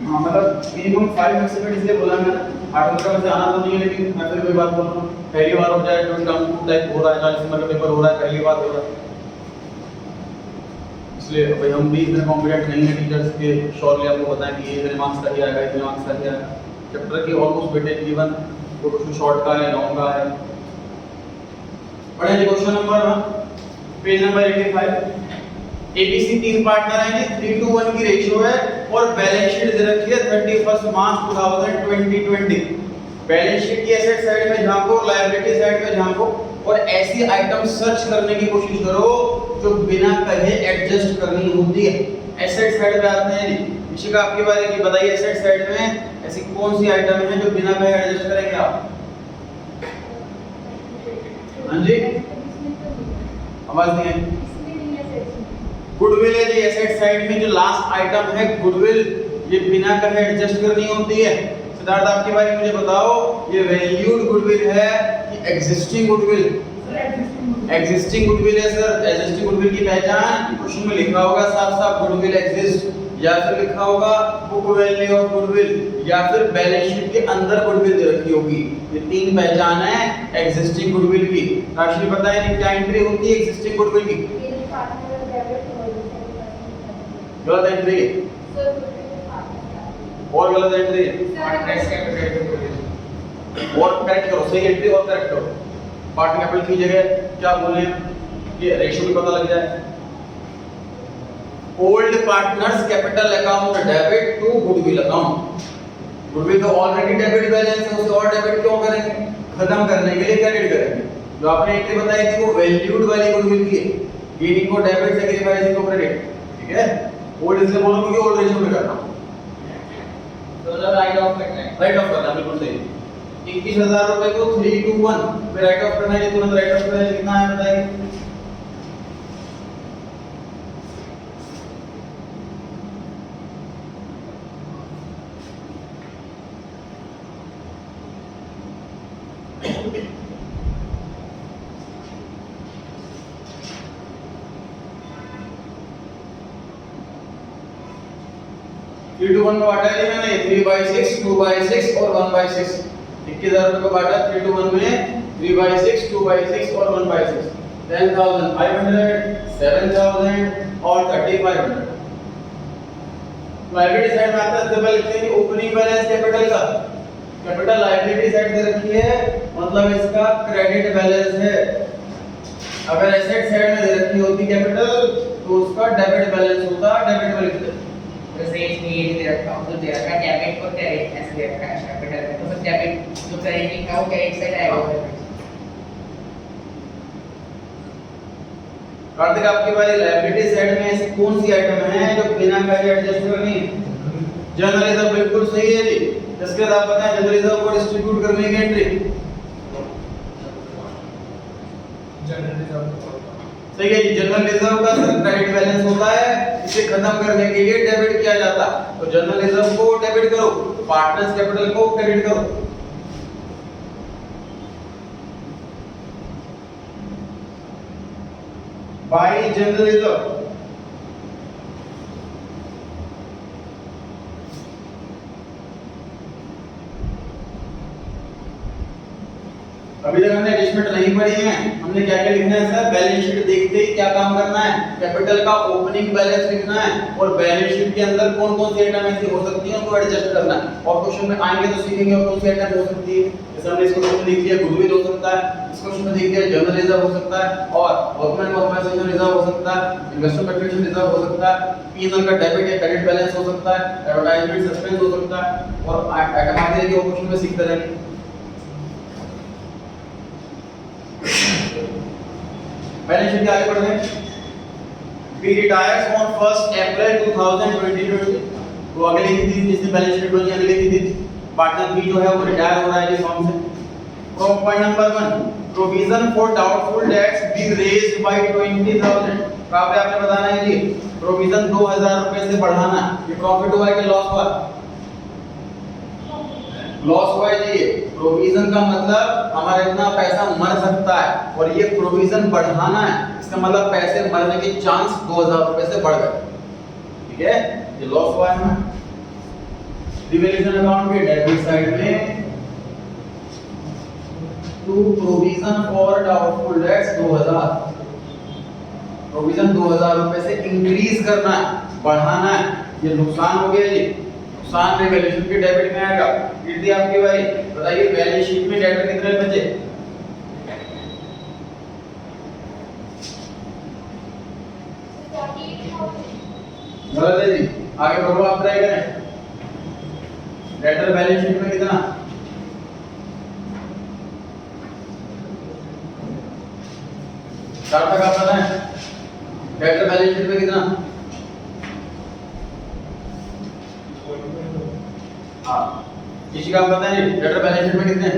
हाँ मतलब minimum 5 expect इसलिए बोला मैंने 8 नंबर से आना तो नहीं है, लेकिन मैं फिर भी बात बोल रहा हूँ पहली बार हो जाए तो टर्म टाइप हो रहा है, 40 नंबर का पेपर हो रहा है, पहली बार हो रहा है, इसलिए भाई हम भी इतने कॉम्पिटेंट नहीं है टीचर्स के श्योरली आपको बताएं कि ये इतने मार्क्स का ही आएगा, इतने मार्क्स का ही आएगा। चैप्टर की ऑलमोस्ट वेटेज गिवन, वो क्वेश्चन शॉर्ट का है, लॉन्ग का है। पढ़े जी question number page number 85। A B C 3 partner हैं जी, 3:1 की रेशियो है और बैलेंस शीट दे रखी है 31 मार्च 2020। बैलेंस शीट की एसेट साइड में झांको, लायबिलिटी साइड में झांको और ऐसी आइटम सर्च करने की कोशिश करो जो बिना कहे एडजस्ट करनी होती है। एसेट साइड पे आते हैं जी, इशिका आपकी बारे की बताइए, एसेट साइड में ऐसी कौन सी आइटम है जो बिना कहे एडजस्ट करेंगे आप? हाँ जी, आवाज नहीं है। गुडविल है जी, एसेट साइड में जो लास्ट आइटम है गुडविल, ये बिना कहे एडजस्ट करनी होती है। सिद्धार्थ आपके बारे में मुझे बताओ, ये वैल्यूड गुडविल है कि एग्जिस्टिंग गुडविल? एग्जिस्टिंग गुडविल है सर। एग्जिस्टिंग गुडविल की पहचान क्वेश्चन में लिखा होगा साफ साफ, गुडविल एग्जिस्ट, या फिर लिखा होगा बुक वैल्यू ऑफ गुडविल, या फिर बैलेंस शीट के अंदर गुडविल दे रखी होगी। ये 3 पहचान है एग्जिस्टिंग गुडविल की। राशि बताएं कि क्या एंट्री होती है एग्जिस्टिंग गुडविल की? गलत एंट्री और गलत एंट्री और करेक्ट करो, सही एंट्री और करेक्ट करो। पार्टनर कैपिटल की जगह क्या बोले, ये रेशियो भी पता लग जाए। Old partners capital account debit to goodwill account. Goodwill तो ऑलरेडी डेबिट बैलेंस है, उसे और डेबिट क्यों करेंगे? खत्म करने के लिए क्रेडिट करेंगे। जो आपने एंट्री बताई थी वो वैल्यूड वाली गुडविल की है, गेनिंग को डेबिट, सैक्रिफाइसिंग को क्रेडिट, ठीक है। ओल्ड इसलिए बोलो क्योंकि ओल्ड रेशियो में करना, तो राइट ऑफ करना है, राइट ऑफ करना बिल्कुल सही। 21,000 रुपए को 3:1 में राइट ऑफ करना है, तुरंत राइट ऑफ करना है, कितना है बताइए? थ्री टू वन में बांटा है मैंने, 3/6, 2/6 और 1/6। 21,000 रुपए को बांटा 3 to 1 में, 3/6, 2/6 और 1/6। 10,500, 7,000 और 3,500। लायबिलिटी साइड में आता है, सबसे पहले लिखते हैं ओपनिंग बैलेंस कैपिटल का। कैपिटल लायबिलिटी साइड दे रखी है, मतलब इसका क्रेडिट बैलेंस है। अगर एसेट साइड में दे रखी होती कैपिटल तो उसका डेबिट बैलेंस होता, डेबिट में लिखते हैं। जैसे इसमें ये दे रखा हूं तो दे रखा है डेबिट और क्रेडिट, ऐसे दे रखा है कैपिटल में, तो बस डेबिट जो क्रेडिट का वो क्रेडिट साइड आएगा। कार्तिक आपकी बारी, लायबिलिटी साइड में ऐसी कौन सी आइटम है जो बिना कहे एडजस्ट करनी है? जनरल रिजर्व बिल्कुल सही है जी। जिसके बाद आप बताएं जनरल रिजर्व को डिस्ट्रीब्यूट करने की एंट्री। जनरल रिजर्व सही है जी। जनरल रिजर्व का क्रेडिट बैलेंस होता है, इसे खत्म करने के लिए डेबिट किया जाता। तो जनरल रिजर्व को डेबिट करो, पार्टनर्स कैपिटल को क्रेडिट करो। बाय जनरल रिजर्व अभी तक हमने एडजस्टमेंट नहीं पढ़ी है। हमने क्या क्या लिखना है सर? बैलेंस शीट देखते ही क्या काम करना है? कैपिटल का ओपनिंग बैलेंस लिखना है और बैलेंस शीट के अंदर कौन कौन सी आइटम ऐसी हो सकती है उनको एडजस्ट करना है। और क्वेश्चन में आएंगे तो सीखेंगे और कौन सी आइटम हो सकती है। जैसे हमने इस क्वेश्चन में लिख दिया गुडविल हो सकता है, इस क्वेश्चन में लिख दिया जनरल रिजर्व हो सकता है, और वर्कमैन कॉम्पेंसेशन रिजर्व हो सकता है, इन्वेस्टमेंट कंट्रीब्यूशन रिजर्व हो सकता है, पीएनएल का डेबिट या क्रेडिट बैलेंस हो सकता है, एडवर्टाइजमेंट सस्पेंस हो सकता है, और आइटम आगे देखिए वो क्वेश्चन में सीखते रहेंगे। बैलेंस शीट के आगे बढ़ते हैं। बी रिटायर्स ऑन 1 अप्रैल 2020। तो अगले ही दिन जिसने बैलेंस शीट बनी अगले ही दिन पार्टनर बी जो है वो रिटायर हो रहा है इस फॉर्म से। Point number 1, provision for doubtful dates be raised bye 20,000। कहां पे आपने बताना है जी? प्रोविजन 2,000 रुपए से बढ़ाना। ये प्रॉफिट हुआ है कि लॉस हुआ? लॉस हुआ है जी। प्रोविजन का मतलब हमारा इतना पैसा मर सकता है और ये प्रोविजन बढ़ाना है, इसका मतलब पैसे मरने के चांस 2,000 रुपए से बढ़ गए। ठीक है, ये लॉस हुआ है ना। रिवैल्यूएशन अकाउंट के डेबिट साइड में to provision for doubtful debts 2000, provision 2000 रुपए से इंक्रीज करना है, बढ़ाना है। ये नुकसान हो गया जी, नुकसान रिवैल्यूएशन के डेबिट में आएगा। फिर दी आपकी भाई बताइए बैलेंस शीट में डेटर कितने बचे? गलत है जी, आगे बढ़ो आप ट्राई करें। डेटर बैलेंस शीट में कितना? चार तक आप पता है डेटर बैलेंस शीट में कितना? हाँ, किसी का पता है डेटर बैलेंस शीट में कितने?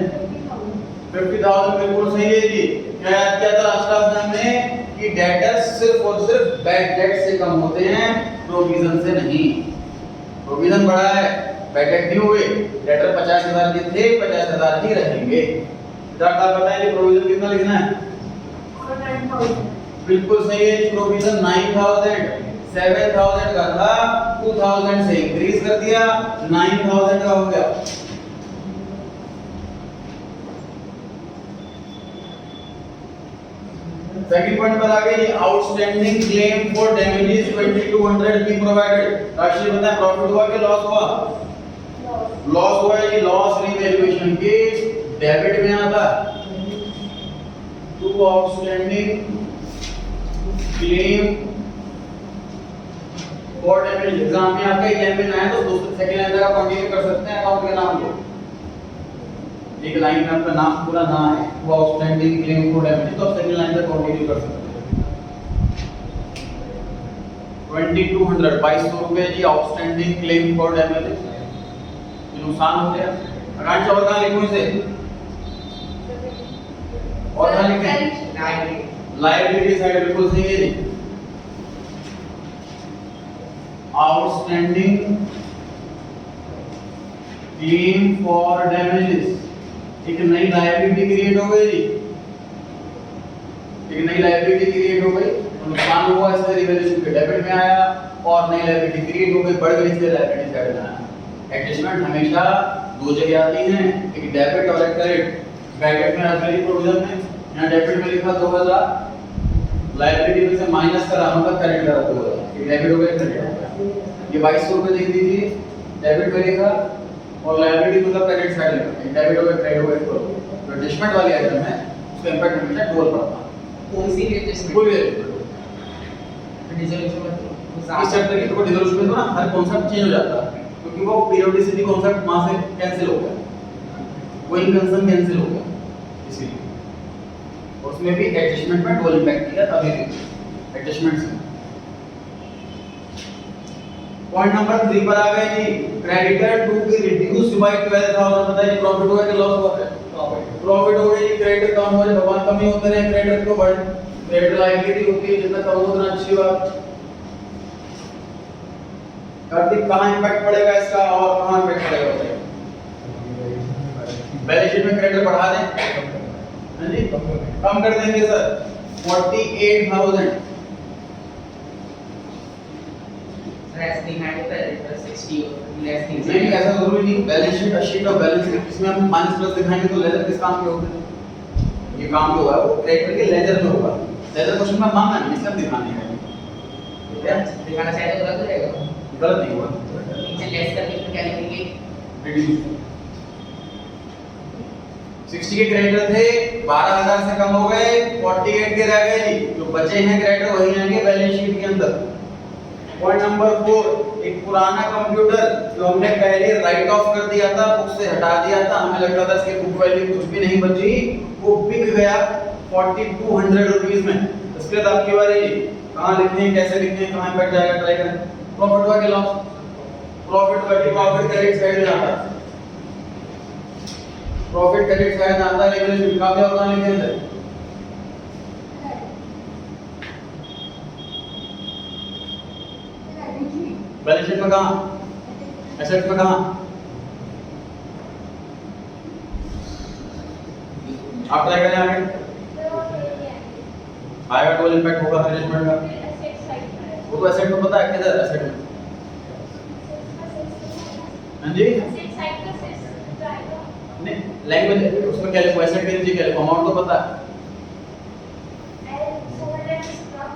50,000 बिल्कुल सही है जी। क्या याद किया था लास्ट क्लास में हमने कि डेटर सिर्फ और सिर्फ बैड डेट से कम होते हैं, प्रोविजन से नहीं। प्रोविजन बढ़ा है, बैड डेट नहीं हुए। डेटर 50,000 के थे, 50,000 ही रहेंगे। आप बताएं प्रोविजन कितना लिखना है? 9,000। बिल्कुल सही है। प्रोविजन 9,000 7,000 का था, 2,000 से इंक्रीज कर दिया, 9,000 का हो गया। सेकंड पॉइंट पर आगे ये outstanding claim for damages 2200 be provided. राशि बताएं प्रॉफिट हुआ कि लॉस हुआ? लॉस हुआ है। ये लॉस रिवैल्यूएशन के डेबिट में आता है। To outstanding claim for damage. Exam में आपका एग्जाम में आए तो दोस्तों सेकंड लाइन तक कंटिन्यू कर सकते हैं अकाउंट के नाम को। एक लाइन में आपका नाम पूरा ना है वो आउटस्टैंडिंग क्लेम फॉर डैमेज, तो आप सेकंड लाइन तक कंटिन्यू कर सकते हैं। 2200 2200 रुपए जी आउटस्टैंडिंग क्लेम फॉर डैमेज। ये नुकसान हो गया। अकाउंट से और कहां लिखूं इसे? और कहां लिखें? लायबिलिटी साइड बिल्कुल सही है जी। आउटस्टैंडिंग क्लेम फॉर डैमेजेस, एक नई लायबिलिटी क्रिएट हो गई जी। एक नई लायबिलिटी क्रिएट हो गई, नुकसान हुआ इससे रिवैल्यूएशन के डेबिट में आया, और नई लायबिलिटी क्रिएट हो गई, बढ़ गई इसलिए लायबिलिटी साइड में आया। एडजस्टमेंट हमेशा दो जगह आती हैं, एक डेबिट और एक क्रेडिट। ब्रैकेट में रखी प्रोविजन में, यहां डेबिट में लिखा 2000, लायबिलिटी में से माइनस करा मतलब क्रेडिट करा 2000, ये डेबिट हो गया क्रेडिट हो गया। ये 2200 रुपए लिख दीजिए, डेबिट में लिखा और लायबिलिटी मतलब क्रेडिट साइड में, डेबिट हो गया क्रेडिट हो गया। तो एडजस्टमेंट वाली आइटम है उसका इंपैक्ट हमेशा डबल पड़ता है। कौन सी एडजस्टमेंट? कोई रिजोल्यूशन में इस चैप्टर की तो रिजोल्यूशन में तो ना हर कॉन्सेप्ट चेंज हो जाता है, क्योंकि वो पीरियोडिसिटी कॉन्सेप्ट वहां से कैंसिल हो गया, वो इनकंसर्न कैंसिल हो गया, इसीलिए उसमें भी एडजस्टमेंट में डबल इंपैक्ट किया तभी एडजस्टमेंट से। पॉइंट नंबर 3 पर आ गए जी। Creditor to be reduced by 12,000। बताइए प्रॉफिट हुआ कि लॉस हुआ? प्रॉफिट हो गई। क्रेडिटर कम हो जाए, भगवान कम ही होते रहे, क्रेडिटर को बढ़, क्रेडिटर लायबिलिटी होती है, जितना कम हो उतना अच्छी बात। कार्तिक कहां इंपैक्ट पड़ेगा इसका और कहां इंपैक्ट पड़ेगा? बैलेंस शीट में क्रेडिटर बढ़ा दें, हां जी कम कर देंगे सर 48,000। लेस दिखाएंगे तो 60 लेस नहीं ऐसा जरूरी नहीं। बैलेंस शीट और शीट ऑफ बैलेंस इसमें हम माइनस प्लस दिखाएंगे तो लेजर किस काम के होते हैं? ये काम जो होगा वो क्रेडिटर के लेजर में होगा। लेजर क्वेश्चन में मांगा नहीं, इसका दिखाने है, ठीक है? दिखाना चाहिए तो गलत हो जाएगा। गलत नहीं हुआ। नीचे लेस करके फिर क्या लिखेंगे? रिड्यूस 60 के क्रेडिटर थे, 12,000 से कम हो गए, 48 के रह गए जी। जो बचे हैं क्रेडिटर वही आएंगे बैलेंस शीट के अंदर। पॉइंट नंबर 4, एक पुराना कंप्यूटर जो हमने पहले राइट ऑफ कर दिया था, बुक से हटा दिया था, हमें लगता था इसकी बुक वैल्यू कुछ भी नहीं बची, वो बिक गया 4200 रुपीस में। इसके बाद आपकी बारी, कहां लिखते हैं, कैसे लिखते हैं, कहां इंपैक्ट जाएगा, ट्राई करें। प्रॉफिट हुआ कि लॉस? प्रॉफिट हुआ कि प्रॉफिट क्रेडिट साइड में आता है, प्रॉफिट क्रेडिट साइड में आता है, लेकिन लिखा भी होगा लिखे अंदर बैलेंस शीट में कहां, एसेट में कहां? आप ट्राई करें आगे, आएगा टोटल इंपैक्ट होगा मैनेजमेंट का। वो तो एसेट में पता है किधर, एसेट में हाँ जी Six side का six जाएगा. नहीं लैंग्वेज उसमें क्या लिखो एसेट के नीचे क्या लिखो अमाउंट तो पता है And sold and scrap.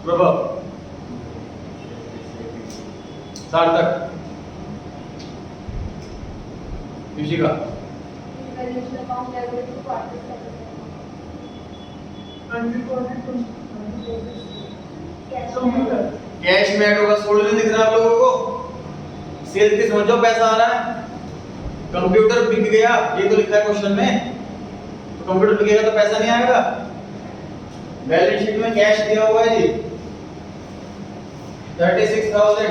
प्रभव सार्थक युशिका Valuation account liability to parties. Computer. Cash में ऐड होगा सोल्ड नहीं दिख रहा आप लोगों को सेल की समझो पैसा आ रहा है कंप्यूटर बिक गया ये तो लिखा है क्वेश्चन में तो कंप्यूटर बिकेगा तो पैसा नहीं आएगा बैलेंस शीट में कैश दिया हुआ है जी 36,000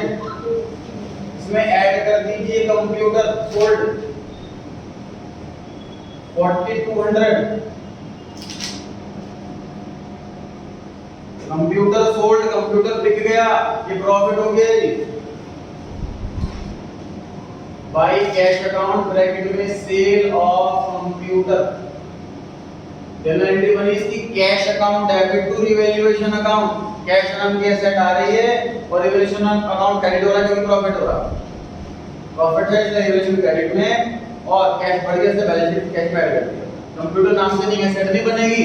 इसमें ऐड कर दीजिए computer sold 4200 computer sold computer बिक गया ये प्रॉफिट हो गया जी बाय कैश अकाउंट ब्रैकेट में sale of computer general entry बनी इसकी cash account debit to revaluation account cash नाम की एसेट आ रही है और रिवैल्यूएशन अकाउंट क्रेडिट हो रहा है क्योंकि प्रॉफिट हो रहा है प्रॉफिट है इसलिए रिवैल्यूएशन क्रेडिट में और कैश बढ़ गया इसलिए बैलेंस शीट कैश में ऐड कर दिया कंप्यूटर नाम से नहीं एसेट नहीं बनेगी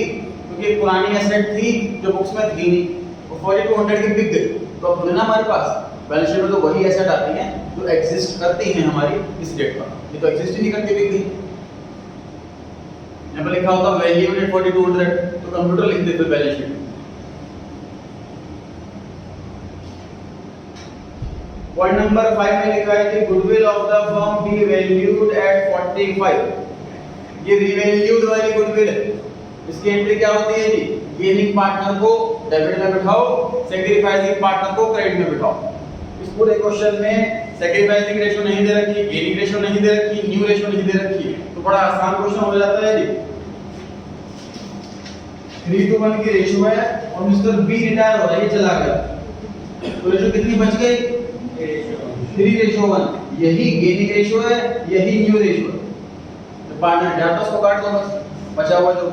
क्योंकि पुरानी एसेट थी जो बुक्स में थी नहीं वो 4200 की बिक गई तो अब खुद ना हमारे पास बैलेंस शीट में तो वही एसेट आती हैं जो एग्जिस्ट करती हैं हमारी इस डेट पर ये तो एग्जिस्ट ही नहीं करती बिक गई यहाँ पर लिखा होता वैल्यू एट 4200 तो कंप्यूटर लिख देते बैलेंस शीट पॉइंट नंबर 5 में लिखा है कि goodwill of the firm be valued at 45 ये रिवैल्यूड वाली गुडविल है इसकी एंट्री क्या होती है जी गेनिंग पार्टनर को डेबिट में बिठाओ सैक्रिफाइसिंग पार्टनर को क्रेडिट में बिठाओ इस पूरे क्वेश्चन में सैक्रिफाइसिंग रेशियो नहीं दे रखी गेनिंग रेशियो नहीं दे रखी न्यू रेशियो नहीं दे रखी तो बड़ा आसान क्वेश्चन हो जाता है जी 3:1 की रेशियो है और मिस्टर बी रिटायर हो रहा है ये चला गया तो रेशियो कितनी बच गई 3:1 यही गेनिंग रेशियो है यही न्यू रेशियो है तो पार्टनर डाटा को काट दो बस बचा हुआ जो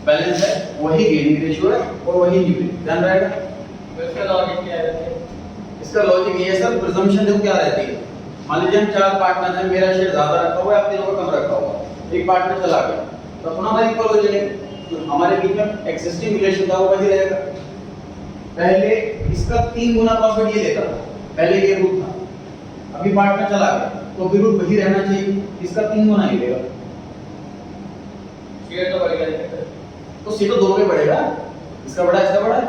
बैलेंस है वही गेनिंग रेशियो है और वही न्यू रेशियो ध्यान रहेगा तो इसका लॉजिक क्या है इसका लॉजिक ये है सर प्रिजम्पशन देखो क्या रहती है मान लीजिए हम 4 पार्टनर हैं मेरा शेयर ज्यादा रखा हुआ है आप तीनों का कम रखा हुआ है एक पार्टनर चला गया तो अपना हमारा इक्वल हो जाएगा तो हमारे बीच में एक्सिस्टिंग रिलेशन था वो वही रहेगा पहले इसका 3 गुना प्रॉफिट ये लेता था पहले ये रूट था अभी पार्टनर चला गया तो भी रूट वही रहना चाहिए इसका 3 गुना ही लेगा शेयर तो बढ़ गया तो सी तो दोनों में बढ़ेगा इसका बड़ा इसका बड़ा है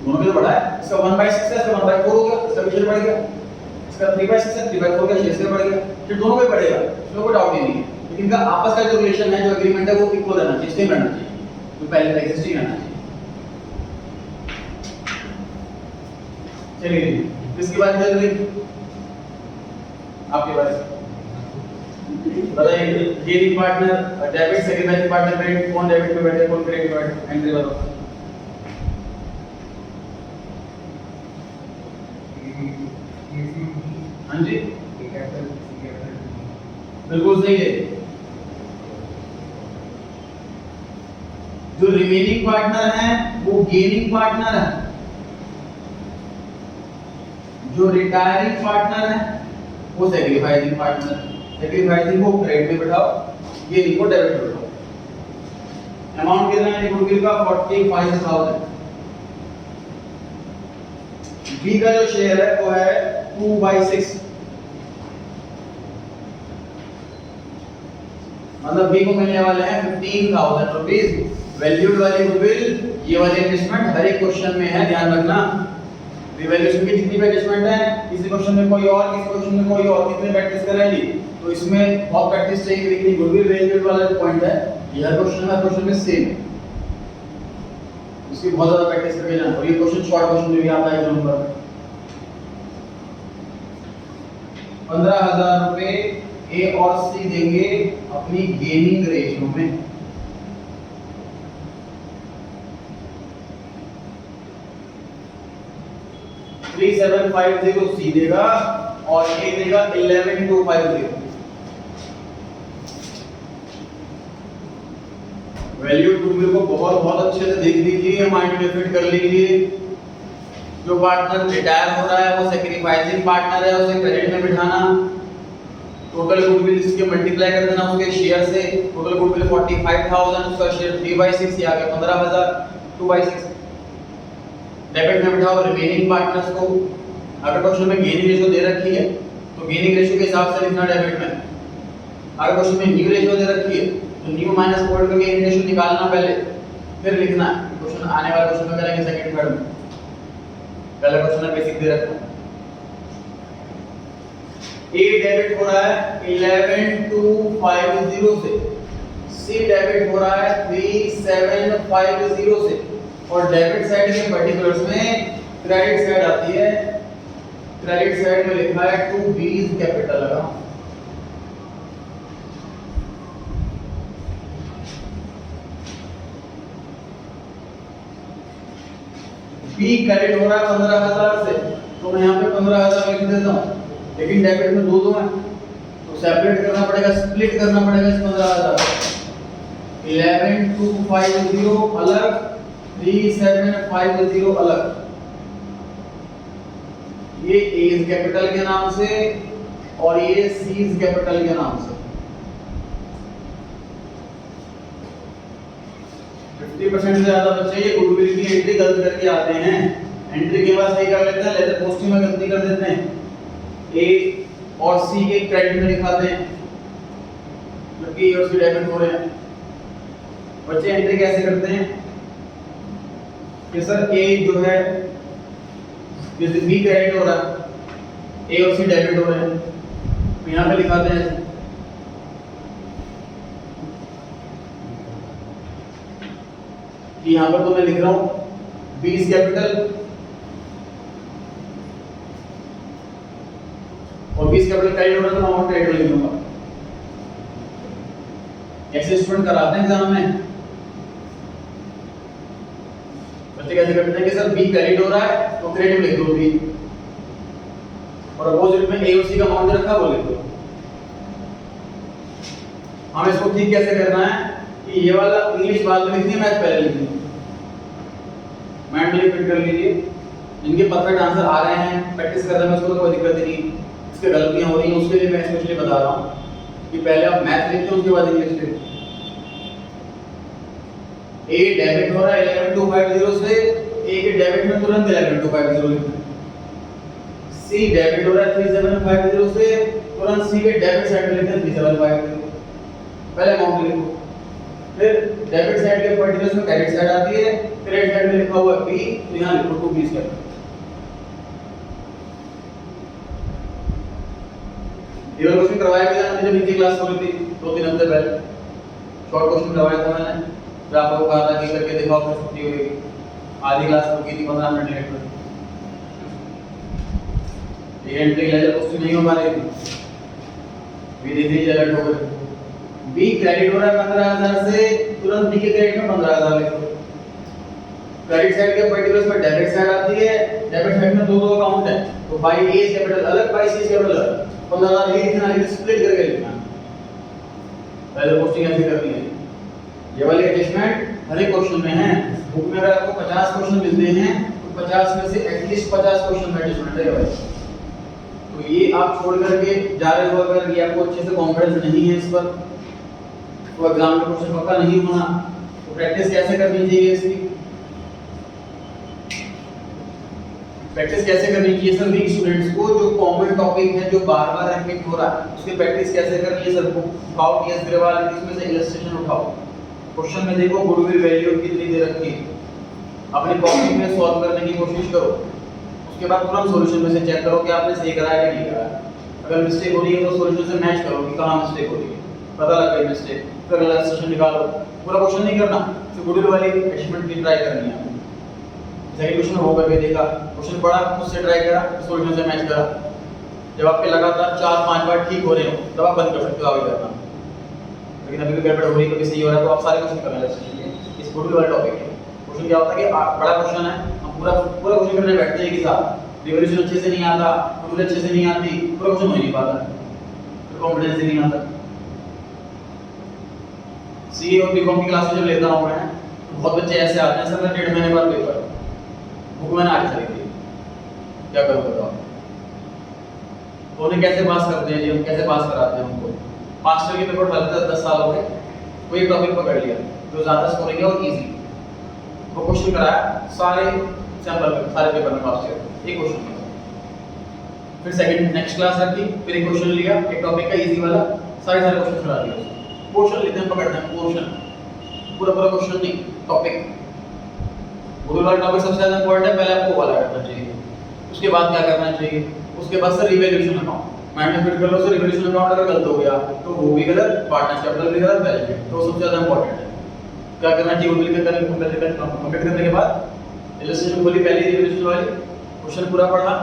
दोनों में तो बड़ा है इसका 1/6 है इसका 1/4 हो गया इसका भी शेयर बढ़ गया इसका 3/6 है 3/4 का शेयर बढ़ गया फिर दोनों में बढ़ेगा इसमें कोई डाउट ही नहीं है लेकिन इनका आपस का जो रिलेशन है जो एग्रीमेंट है वो इक्वल रहना चाहिए सेम रहना चाहिए तो पहले तो एग्जिस्टिंग रहना चाहिए चलिए किसकी बात चल रही आपके बारे में बताइए gaining partner debit sacrificing partner credit कौन डेबिट पे बैठे कौन क्रेडिट पे बैठे एंट्री बताओ हाँ जी बिल्कुल सही है जो रिमेनिंग पार्टनर है वो गेनिंग पार्टनर है जो रिटायरिंग पार्टनर है वो सैक्रिफाइसिंग पार्टनर है सैक्रिफाइसिंग को क्रेडिट में बिठाओ गेनिंग को डेबिट में बिठाओ अमाउंट कितना है गुडविल का 45,000 बी का जो शेयर है वो है 2/6 मतलब बी को मिलने वाले हैं 15,000 रुपीस वैल्यूड वाली गुडविल ये वाली एडजस्टमेंट हर एक क्वेश्चन में है ध्यान रखना रिवैल्यूएशन की जितनी भी एडजस्टमेंट है किसी क्वेश्चन में कोई और किसी क्वेश्चन में कोई और कितने प्रैक्टिस करेंगे तो इसमें बहुत प्रैक्टिस चाहिए लेकिन गुडविल वैल्यूड वाला जो पॉइंट है ये हर क्वेश्चन में सेम है इसकी बहुत ज्यादा प्रैक्टिस करके जाना और ये क्वेश्चन शॉर्ट क्वेश्चन में भी आता है नंबर 15,000 रुपए ए और सी देंगे अपनी गेनिंग रेशियो में 3750 सी देगा और ए देगा 11250 वैल्यू गुडविल को बहुत बहुत अच्छे से देख लीजिए माइंड में फिट कर लीजिए जो पार्टनर रिटायर हो रहा है वो सैक्रिफाइसिंग पार्टनर है, उसे क्रेडिट में बिठाना। टोटल गुडविल इसके मल्टीप्लाई कर देना उसके शेयर से। टोटल गुडविल 45,000, उसका शेयर 3/6 आ गया 15,000, 2/6। डेबिट में बिठाओ रिमेनिंग पार्टनर्स को। अगर क्वेश्चन में गेनिंग रेशियो दे रखी है तो गेनिंग रेशियो के हिसाब से लिखना डेबिट में। अगर क्वेश्चन में न्यू रेशियो दे रखी है तो न्यू माइनस ओल्ड का गेनिंग रेशियो निकालना पहले, फिर लिखना है। क्वेश्चन आने वाले क्वेश्चन में करेंगे सेकंड थर्ड में। पहले क्वेश्चन में बेसिक दे रखा है। ए डेबिट हो रहा है 11,250 से, सी डेबिट हो रहा है 3,750 से, और डेबिट साइड के पर्टिकुलर्स में क्रेडिट साइड आती है। क्रेडिट साइड में लिखा है टू बीज कैपिटल लगा। बी क्रेडिट हो रहा है 15,000 से, तो मैं यहाँ पे 15,000 लिख देता हूँ, लेकिन डेबिट में दो है तो सेपरेट करना पड़ेगा, स्प्लिट करना पड़ेगा इस 15,000। 11,250 अलग, 3,750 अलग। ये एज कैपिटल के नाम से और ये सीज कैपिटल के नाम से। 50% से ज्यादा बच्चे ये गुडविल की एंट्री गलत करके आते हैं। एंट्री के बाद सही कर लेते हैं, लेटर पोस्टिंग में गलती कर देते हैं। ए और सी के क्रेडिट में दिखाते हैं जबकि ए और सी डेबिट हो रहे हैं। बच्चे एंट्री कैसे करते हैं कि सर ए जो है जैसे बी क्रेडिट हो रहा है, ए और सी डेबिट हो रहे हैं, तो यहाँ पे लिखाते हैं ऐसे। कि यहाँ पर तो मैं लिख रहा हूँ बी इज कैपिटल और बी इज कैपिटल क्रेडिट हो रहा है, तो मैं क्रेडिट लिख दूंगा। ऐसे स्टूडेंट कराते हैं एग्जाम में। बच्चे कैसे करते हैं कि सर बी क्रेडिट हो रहा है तो क्रेडिट लिख दो बी, और अपोजिट में ए और सी का अमाउंट रखा वो लिख दो। हमें इसको ठीक कैसे करना है कि ये वाला इंग्लिश बाद में लिखनी है, मैथ पहले लिखनी है। माइंड में फिट कर लीजिए। जिनके परफेक्ट आंसर आ रहे हैं, प्रैक्टिस कर रहे हैं, उसको तो कोई दिक्कत नहीं। इसके गलतियां हो रही हैं उसके लिए मैं स्पेशली बता रहा हूँ कि पहले आप मैथ लिखिए उसके बाद इंग्लिश लिखिए। ए डेबिट हो रहा है 11,250 से, ए के डेबिट में तुरंत 11,250 लिखना है। सी डेबिट हो रहा है 3,750 से, तुरंत सी के डेबिट साइड में लिखते हैं 3,750। पहले अमाउंट लिखो, फिर डेबिट साइड के पर्टिकुलर्स में क्रेडिट साइड आती है, क्रेडिट साइड में लिखा हुआ है बी, तो यहाँ लिखो टू बीस कैपिटल। ये वाला क्वेश्चन करवाया गया हमने जब नीचे क्लास हो रही थी 2-3 हफ्ते पहले। शॉर्ट क्वेश्चन करवाया था मैंने, फिर आपको कहा था कि करके दिखाओ, फिर छुट्टी हो गई। आधी क्लास हो गई थी 15 मिनट लेट में। ये एंट्री लेजर क्वेश्चन नहीं हो पा रही थी, विधि अलर्ट हो गए। बी क्रेडिट हो रहा है 15,000 से, तुरंत बी के क्रेडिट में 15,000 लिखो। क्रेडिट साइड के पर्टिकुलर्स में डेबिट साइड आती है, डेबिट साइड में दो अकाउंट है, तो बाई ए कैपिटल अलग, बाई सी कैपिटल अलग। 15,000 ये लिखना, लेकिन स्प्लिट करके लिखना। पहले पोस्टिंग ऐसे करनी है। ये वाली एडजस्टमेंट हर एक क्वेश्चन में है। बुक में अगर आपको 50 क्वेश्चन मिलते हैं तो 50 में से एटलीस्ट 50 क्वेश्चन में एडजस्टमेंट है भाई। तो ये आप छोड़ करके जा रहे हो, अगर ये आपको अच्छे से कॉन्फिडेंस नहीं है इस पर, तो एग्जाम में क्वेश्चन पक्का नहीं होना। तो प्रैक्टिस कैसे करनी चाहिए इसकी? प्रैक्टिस कैसे करनी चाहिए सर वीक स्टूडेंट्स को? जो कॉमन टॉपिक है जो बार-बार रिपीट हो रहा है, उसकी प्रैक्टिस कैसे करनी है सर? उठाओ टीएस ग्रेवाल, इसमें से इलस्ट्रेशन उठाओ। क्वेश्चन में देखो गुडविल वैल्यू कितनी दे रखी है, अपनी कॉपी में सॉल्व करने की कोशिश करो। उसके बाद तुरंत सॉल्यूशन में से चेक करो कि आपने सही करा है कि नहीं करा है। अगर मिस्टेक हो रही है तो सॉल्यूशन से मैच करो कि कहां मिस्टेक हो रही है, पता लग गई मिस्टेक, फिर इलस्ट्रेशन निकालो। पूरा क्वेश्चन नहीं करना, सिर्फ गुडविल वाली एडजस्टमेंट की ट्राई करनी है। सेकंड क्वेश्चन हो करके देखा, क्वेश्चन पढ़ा, उससे ट्राई करा, सॉल्यूशन से मैच करा। जब आपके लगातार 4-5 बार ठीक हो रहे हो तब आप बंद कर सकते हो आगे करना। लेकिन अभी भी गड़बड़ हो रही है, कभी सही हो रहा है, तो आप सारे क्वेश्चन कर लेना। इस गुडविल वाला टॉपिक है। क्वेश्चन क्या होता है कि बड़ा क्वेश्चन है, हम पूरा क्वेश्चन करने बैठते हैं एक ही साथ, रिवोल्यूशन अच्छे से नहीं आता, गुडविल अच्छे से नहीं आती, पूरा क्वेश्चन हो नहीं पाता, फिर कॉन्फिडेंस नहीं आता। सीए और बीकॉम की क्लास में जब लेता हूं मैं, तो बहुत बच्चे ऐसे आते हैं सर मैं 1.5 महीने बाद पेपर बुक मैंने आगे चली थी, क्या करूँ बताओ? तो उन्हें कैसे पास करते हैं जी, हम कैसे पास कराते हैं उनको? मास्टर के पेपर डालते 10 साल हो गए, कोई टॉपिक पकड़ लिया जो ज़्यादा स्कोर किया और इजी, वो क्वेश्चन कराया सारे सैंपल में, सारे पेपर में पास किया, एक क्वेश्चन में। फिर सेकंड नेक्स्ट क्लास रखी, फिर एक क्वेश्चन लिया एक टॉपिक का इजी वाला, सारे क्वेश्चन करा दिए। पोर्शन लेते हैं, पकड़ते हैं पोर्शन, पूरा क्वेश्चन नहीं, टॉपिक। वो वाला टॉपिक सबसे ज़्यादा इंपॉर्टेंट है, पहले आपको वो वाला करना चाहिए। उसके बाद क्या करना चाहिए? उसके बाद सर रिवैल्यूएशन अकाउंट, मैंने फिट कर लो सर रिवैल्यूएशन अकाउंट अगर गलत हो गया तो वो भी गलत, पार्टनर्स कैपिटल भी गलत, बैलेंस शीट, तो सबसे ज़्यादा इंपॉर्टेंट है। क्या करना चाहिए? वो मिलकर कंप्लीट करने के बाद इलस्ट्रेशन खोली, पहले रिवैल्यूएशन वाली, क्वेश्चन पूरा पढ़ा,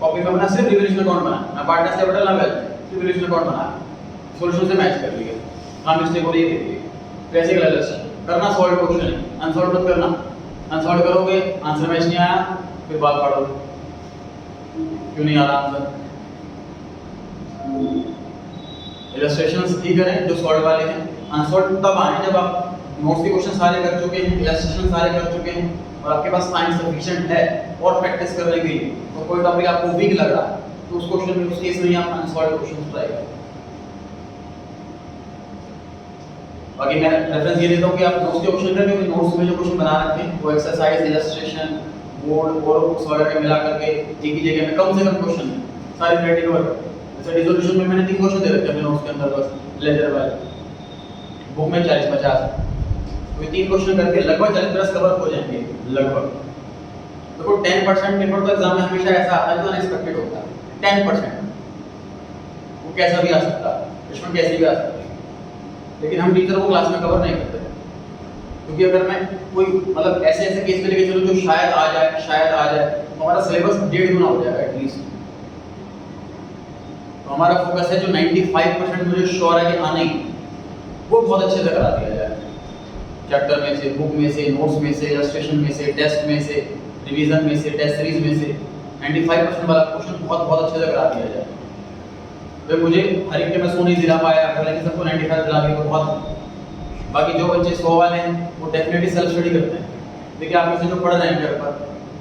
कॉपी में बना, सिर्फ रिवैल्यूएशन अकाउंट बना, ना पार्टनर्स कैपिटल ना बैलेंस, सिर्फ रिवैल्यूएशन अकाउंट बना, सॉल्यूशन से मैच कर लिया, हाँ मिस्टेक हो रही है देख ली। वैसे ही इलस्ट्रेशन करना, सॉल्व क्वेश्चन, अनसॉल्व मत करना, अनसॉल्व करोगे आंसर मैच नहीं आया फिर बात पढ़ोगे क्यों नहीं आ रहा आंसर। इलस्ट्रेशंस ही करें जो सॉल्व वाले हैं, अनसॉल्व तब आए जब आप नोट्स के क्वेश्चन सारे कर चुके हैं, इलस्ट्रेशन सारे कर चुके हैं और आपके पास टाइम सफिशिएंट है और प्रैक्टिस करने के लिए। तो कोई टॉपिक आपको वीक लग रहा तो उस क्वेश्चन में, उस केस में आप अनसॉल्व क्वेश्चन ट्राई करें। बाकी मैं रेफरेंस ये देता हूं कि आप नोट्स के क्वेश्चन करें, क्योंकि नोट्स में जो क्वेश्चन बना रखे हैं वो एक्सरसाइज, इलस्ट्रेशन, बोर्ड और बुक्स वगैरह में मिला करके एक ही जगह में कम से कम क्वेश्चन है, सारी क्रेडिट कवर करते हैं। जैसे डिसोल्यूशन में मैंने 3 क्वेश्चन दे रखे हैं नोट्स के अंदर, बस लेजर वाले, बुक में 40-50, तो ये 3 क्वेश्चन करके लगभग 40-50 कवर हो जाएंगे लगभग। देखो 10% पेपर तो एग्जाम में हमेशा ऐसा आता है जो अनएक्सपेक्टेड होता है, 10% वो कैसा भी आ सकता है, इसमें कैसे भी आ सकता है, लेकिन हम टीचर को क्लास में कवर नहीं करते, क्योंकि अगर मैं कोई मतलब ऐसे केस में लेके चलूं जो शायद आ जाए तो हमारा सिलेबस 1.5 गुना हो जाएगा एटलीस्ट। तो हमारा फोकस है जो 95% मुझे श्योर है कि आने ही, वो बहुत अच्छे से करा दिया जाए, चैप्टर में से, बुक में से, नोट्स में से, इलस्ट्रेशन में से, टेस्ट में से, रिवीजन में से, टेस्ट सीरीज में से 95% वाला क्वेश्चन बहुत अच्छे से करा दिया जाए। तो मुझे हर एक के मैं 100 नहीं दिला पाया, अगर लेकिन सबको 95 दिला दिया तो बहुत। बाकी जो बच्चे 100 वाले हैं वो डेफिनेटली सेल्फ स्टडी करते हैं। देखिए आप में से जो पढ़ रहे हैं घर पर,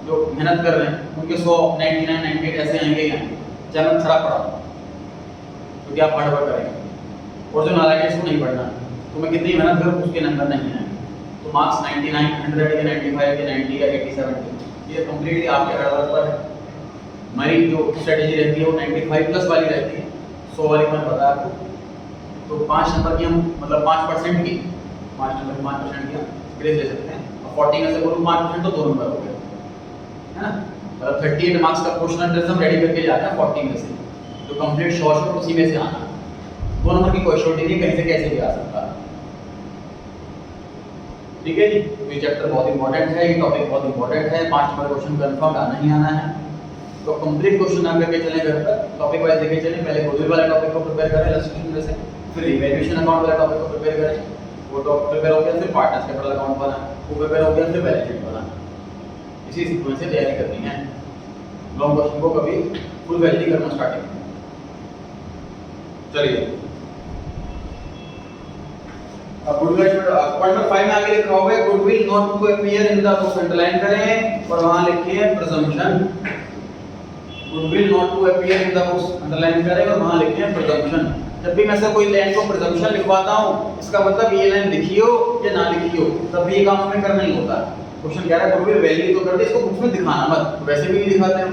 जो मेहनत कर रहे हैं, उनके 100, 99, 98 ऐसे आएंगे ही आएंगे, चाहे मैं खराब पढ़ा क्योंकि आप हार्ड वर्क करेंगे। और जो नालायक है इसको नहीं पढ़ना, तो मैं कितनी मेहनत करूँ उसके नंबर नहीं आएंगे। तो मार्क्स 99, 100 या 95 या 90 या 87 ये कंप्लीटली आपके हार्ड वर्क पर है। हमारी जो स्ट्रेटेजी रहती है वो 95 प्लस वाली रहती है, 100 वाली मैंने बताया आपको। तो 5 नंबर की हम मतलब 5% की 5 नंबर की 5% की ग्रेड ले सकते हैं। और 40 में से बोलूँ 5% तो 2 नंबर हो गए, है ना। मतलब 38 मार्क्स का क्वेश्चन टेस्ट हम रेडी करके जाते हैं 40 में से, तो कंप्लीट शॉर्ट उसी में से आना। 2 नंबर की कोई शॉर्टेज नहीं, कहीं से कैसे भी आ सकता है। ठीक है जी, तो ये चैप्टर बहुत इंपॉर्टेंट है, ये टॉपिक बहुत इंपॉर्टेंट है, 5 नंबर क्वेश्चन कंफर्म आना ही आना है। तो कंप्लीट क्वेश्चन ना करके चलें घर पर, टॉपिक वाइज देखे चलें। पहले गोदरी वाले टॉपिक को प्रिपेयर करें इलस्ट्रेशन में से, फिर इवैल्यूएशन अकाउंट वाला टॉपिक को प्रिपेयर करें, वो टॉपिक प्रिपेयर हो गया, फिर पार्टनर्स कैपिटल अकाउंट बना, वो प्रिपेयर हो गया, फिर बैलेंस शीट बना। इसी सीक्वेंस से तैयारी करनी है। लॉन्ग क्वेश्चन को कभी फुल वैल्यू नहीं करना स्टार्टिंग में। चलिए अब गुडविल पॉइंट 5 में आगे लिखा हुआ है goodwill not to appear in the books, underline करें और वहां लिखिए presumption. Goodwill not to appear in the books, underline करें और वहां लिखिए प्रिजम्पशन। जब भी मैं ऐसा कोई लाइन को प्रिजम्पशन लिखवाता हूं, इसका मतलब ये लाइन लिखियो या ना लिखियो, तब भी ये काम हमें करना ही होता है। क्वेश्चन कह रहा है गुडविल वैल्यू तो कर दे, इसको बुक्स में दिखाना मत, वैसे भी नहीं दिखाते हम।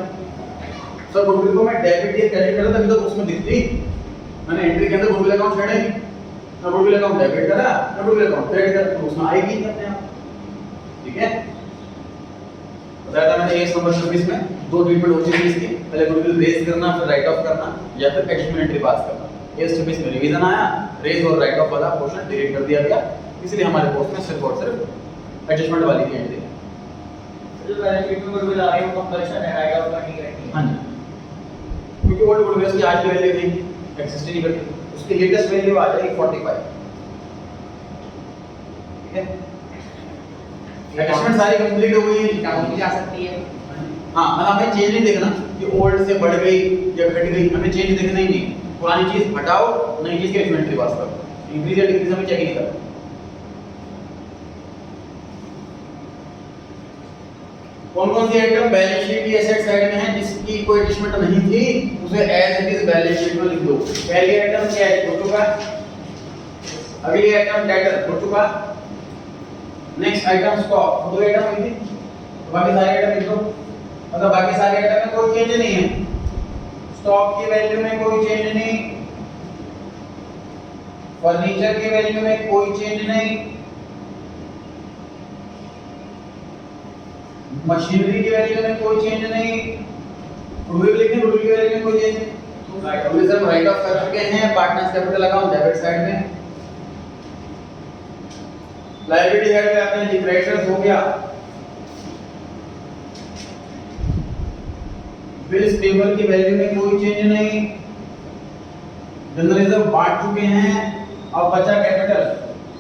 सर गुडविल को मैं डेबिट या क्रेडिट करता तभी तो बुक्स में दिखती, मैंने एंट्री के अंदर गुडविल अकाउंट छेड़े, ना गुडविल अकाउंट डेबिट करा ना गुडविल अकाउंट क्रेडिट करा, तो उसमें आएगी अपने आप। ठीक है, बताया था मैंने 1 नंबर 26 में 2 ट्रीटमेंट होती है इसकी, पहले गुडविल रेज करना, फिर राइट ऑफ करना या फिर एडिशनल एंट्री पास करना। 1 26 में रिवीजन आया, रेज और राइट ऑफ वाला पोर्शन डिलीट कर दिया गया, इसलिए हमारे कोर्स में सिर्फ और सिर्फ एडजस्टमेंट वाली की एंट्री है। जो बैलेंस शीट में गुडविल आ रही है वो कंपल्सन है, राइट ऑफ करनी रहती है। हां जी, क्योंकि ओल्ड गुडविल की आज की वैल्यू नहीं एग्जिस्ट नहीं करती, उसकी लेटेस्ट वैल्यू आ जाएगी 45। ठीक है, एडजस्टमेंट सारी कंप्लीट हो गई, डाउन भी जा सकती है। हाँ मतलब हमें चेंज नहीं देखना कि ओल्ड से बढ़ गई या घट गई, हमें चेंज देखना ही नहीं। पुरानी चीज हटाओ, नई चीज के इन्वेंटरी पास करो, इंक्रीज या डिक्रीज हमें चेक ही नहीं करना। कौन कौन सी आइटम बैलेंस शीट की एसेट साइड में है जिसकी कोई एडजस्टमेंट नहीं थी उसे as it is balance sheet में लिख दो। पहली आइटम कैश हो चुका, अगली आइटम डेटर हो चुका, नेक्स्ट आइटम स्टॉक, दो आइटम हुई थी, तो बाकी सारे आइटम लिख दो। मतलब बाकी सारे आइटम में कोई चेंज नहीं है, स्टॉक की वैल्यू में कोई चेंज नहीं, फर्नीचर की वैल्यू में कोई चेंज नहीं, मशीनरी की वैल्यू में कोई चेंज नहीं, गुडविल लिखें, गुडविल की वैल्यू में कोई चेंज नहीं। राइट ऑफ राइट ऑफ कर चुके हैं, partners capital account debit side में। लायबिलिटी साइड पे आपने लिख क्रेडिटर्स हो गया, बिल्स पेबल की वैल्यू में कोई चेंज नहीं, जनरल रिजर्व बांट चुके हैं। अब बचा कैपिटल,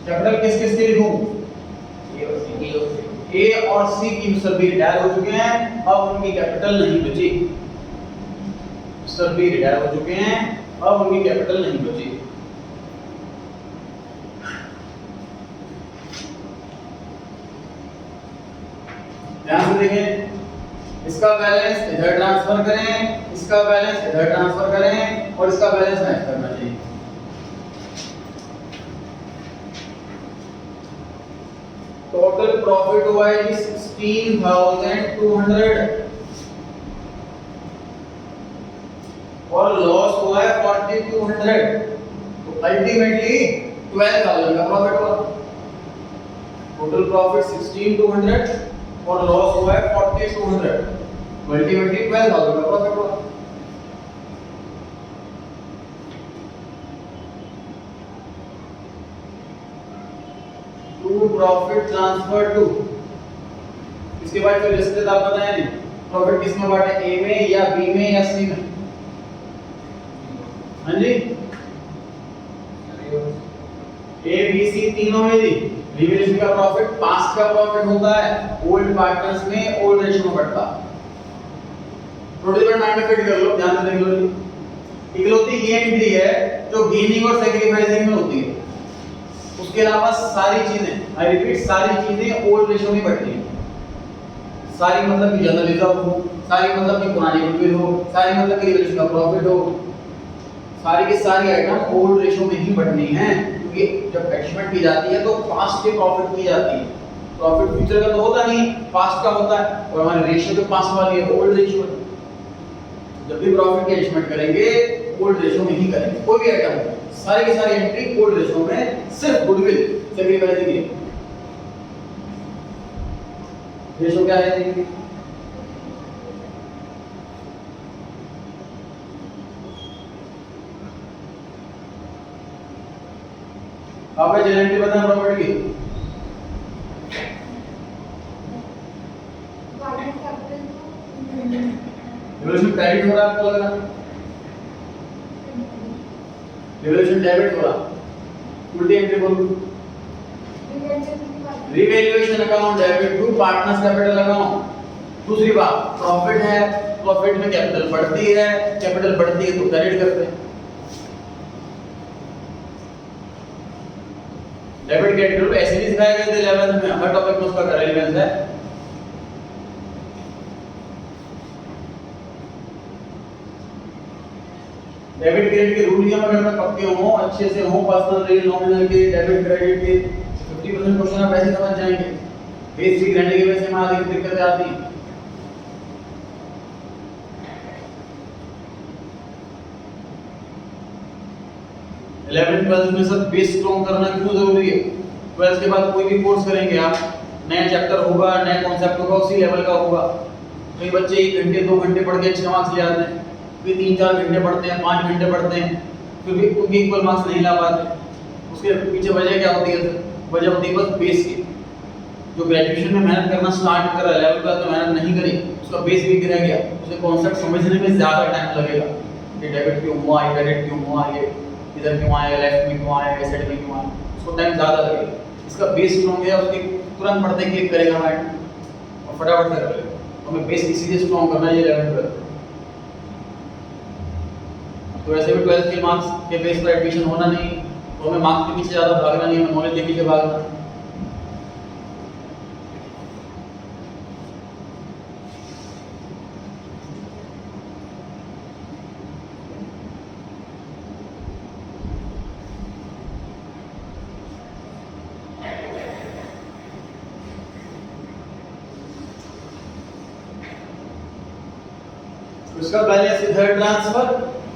कैपिटल किस किस के लिखूं? ए और सी की सभी रिटायर हो चुके हैं, अब उनकी कैपिटल नहीं बची, सभी रिटायर हो चुके हैं, अब उनकी कैपिटल नहीं बची। ध्यान से देखें, इसका बैलेंस इधर ट्रांसफर करें, इसका बैलेंस इधर ट्रांसफर करें और इसका बैलेंस मैच करना चाहिए। टोटल प्रॉफिट हुआ है 16,200 और लॉस हुआ है 4,200, तो अल्टीमेटली 12,000 का प्रॉफिट हुआ। टोटल प्रॉफिट 16,200 और लॉस हुआ है 4,200, तो अल्टीमेटली 12,000 का प्रॉफिट हुआ। टू प्रॉफिट ट्रांसफर टू, इसके बाद जो लिस्टेड आप बताएं नहीं, प्रॉफिट किस में बांटे, ए में या बी में या सी में? हाँ जी, ए बी सी तीनों में दी। रिवेल्यूशन का प्रॉफिट पास्ट का प्रॉफिट होता है, ओल्ड पार्टनर्स में ओल्ड रेशियो में बढ़ता। थोड़ी देर माइंड में फिट कर लो, ध्यान से देख लो। इकलौती ये एंट्री है जो गेनिंग और सैक्रिफाइसिंग में होती है, उसके अलावा सारी चीजें, आई रिपीट, सारी चीजें ओल्ड रेशियो में बढ़ती हैं। सारी मतलब कि जनरल रिजर्व हो, सारी मतलब कि पुरानी गुडविल हो, सारी मतलब कि रिवेल्यूशन का प्रॉफिट हो, सारी की सारी आइटम ओल्ड रेशियो में ही बढ़नी है, क्योंकि जब एडजस्टमेंट की जाती है तो पास्ट के प्रॉफिट की जाती है। प्रॉफिट फ्यूचर का तो होता नहीं, पास्ट का होता है, और हमारे रेशियो तो पास्ट वाली है, ओल्ड रेशियो है। जब भी प्रॉफिट की एडजस्टमेंट करेंगे ओल्ड रेशियो में ही करेंगे, कोई भी आइटम हो, सारी की सारी एंट्री ओल्ड रेशियो में, सिर्फ गुडविल सैक्रिफाइसिंग है। रेशियो क्या है देखिए, आपने जनरेटिव बताया प्रॉपर्टी की, रिवोल्यूशन क्रेडिट हो रहा है, आपको लग रहा है रिवोल्यूशन डेबिट हो रहा, उल्टी एंट्री बोलो, revaluation account debit to partners capital account. दूसरी बात, प्रॉफिट है, प्रॉफिट में कैपिटल बढ़ती है, कैपिटल बढ़ती है तो क्रेडिट करते हैं। डेबिट क्रेडिट ऐसे नहीं सिखाया गया था 11th में, हर टॉपिक में उसका रेलेवेंस है। डेबिट क्रेडिट के रूल नियम अगर मैं पक्के हो, अच्छे से हो, पर्सनल रील नॉमिनल के डेबिट क्रेडिट के 50% क्वेश्चन आप ऐसे समझ जाएंगे। बेसिक रहने की वजह से हमारी दिक्कतें आती हैं। इलेवेंथ ट्वेल्थ में सब बेस स्ट्रॉन्ग करना क्यों जरूरी है? ट्वेल्थ के बाद कोई भी कोर्स करेंगे आप, नया चैप्टर होगा, नया कॉन्सेप्ट होगा, उसी लेवल का होगा। कई बच्चे 1 घंटे 2 घंटे पढ़ के अच्छे मार्क्स ले आते हैं, फिर 3-4 घंटे पढ़ते हैं, 5 घंटे पढ़ते हैं, फिर भी उनके इक्वल मार्क्स नहीं ला पाते। उसके पीछे वजह क्या होती है? वजह होती है बस बेस की। जो ग्रेजुएशन में मेहनत करना स्टार्ट करा, 11th क्लास में मेहनत नहीं करी, उसका बेस वीक रह गया, उसे कॉन्सेप्ट समझने में ज़्यादा टाइम लगेगा कि डेबिट क्यों हुआ, क्रेडिट क्यों हुआ, ये इधर क्यों आया, लेफ्ट में क्यों आया, साइड में क्यों आया, उसको टाइम ज़्यादा लगेगा। इसका बेस स्ट्रॉन्ग है, उसके तुरंत पढ़ते क्लिक करेगा माइंड और फटाफट कर लेगा। हमें बेस इसीलिए स्ट्रॉन्ग करना है, ये 11th ट्वेल्थ। तो वैसे भी 12th के मार्क्स के बेस पर एडमिशन होना नहीं, तो हमें मार्क्स के पीछे ज़्यादा भागना नहीं, हमें नॉलेज के पीछे भागना। उसका बैलेंस इधर ट्रांसफर,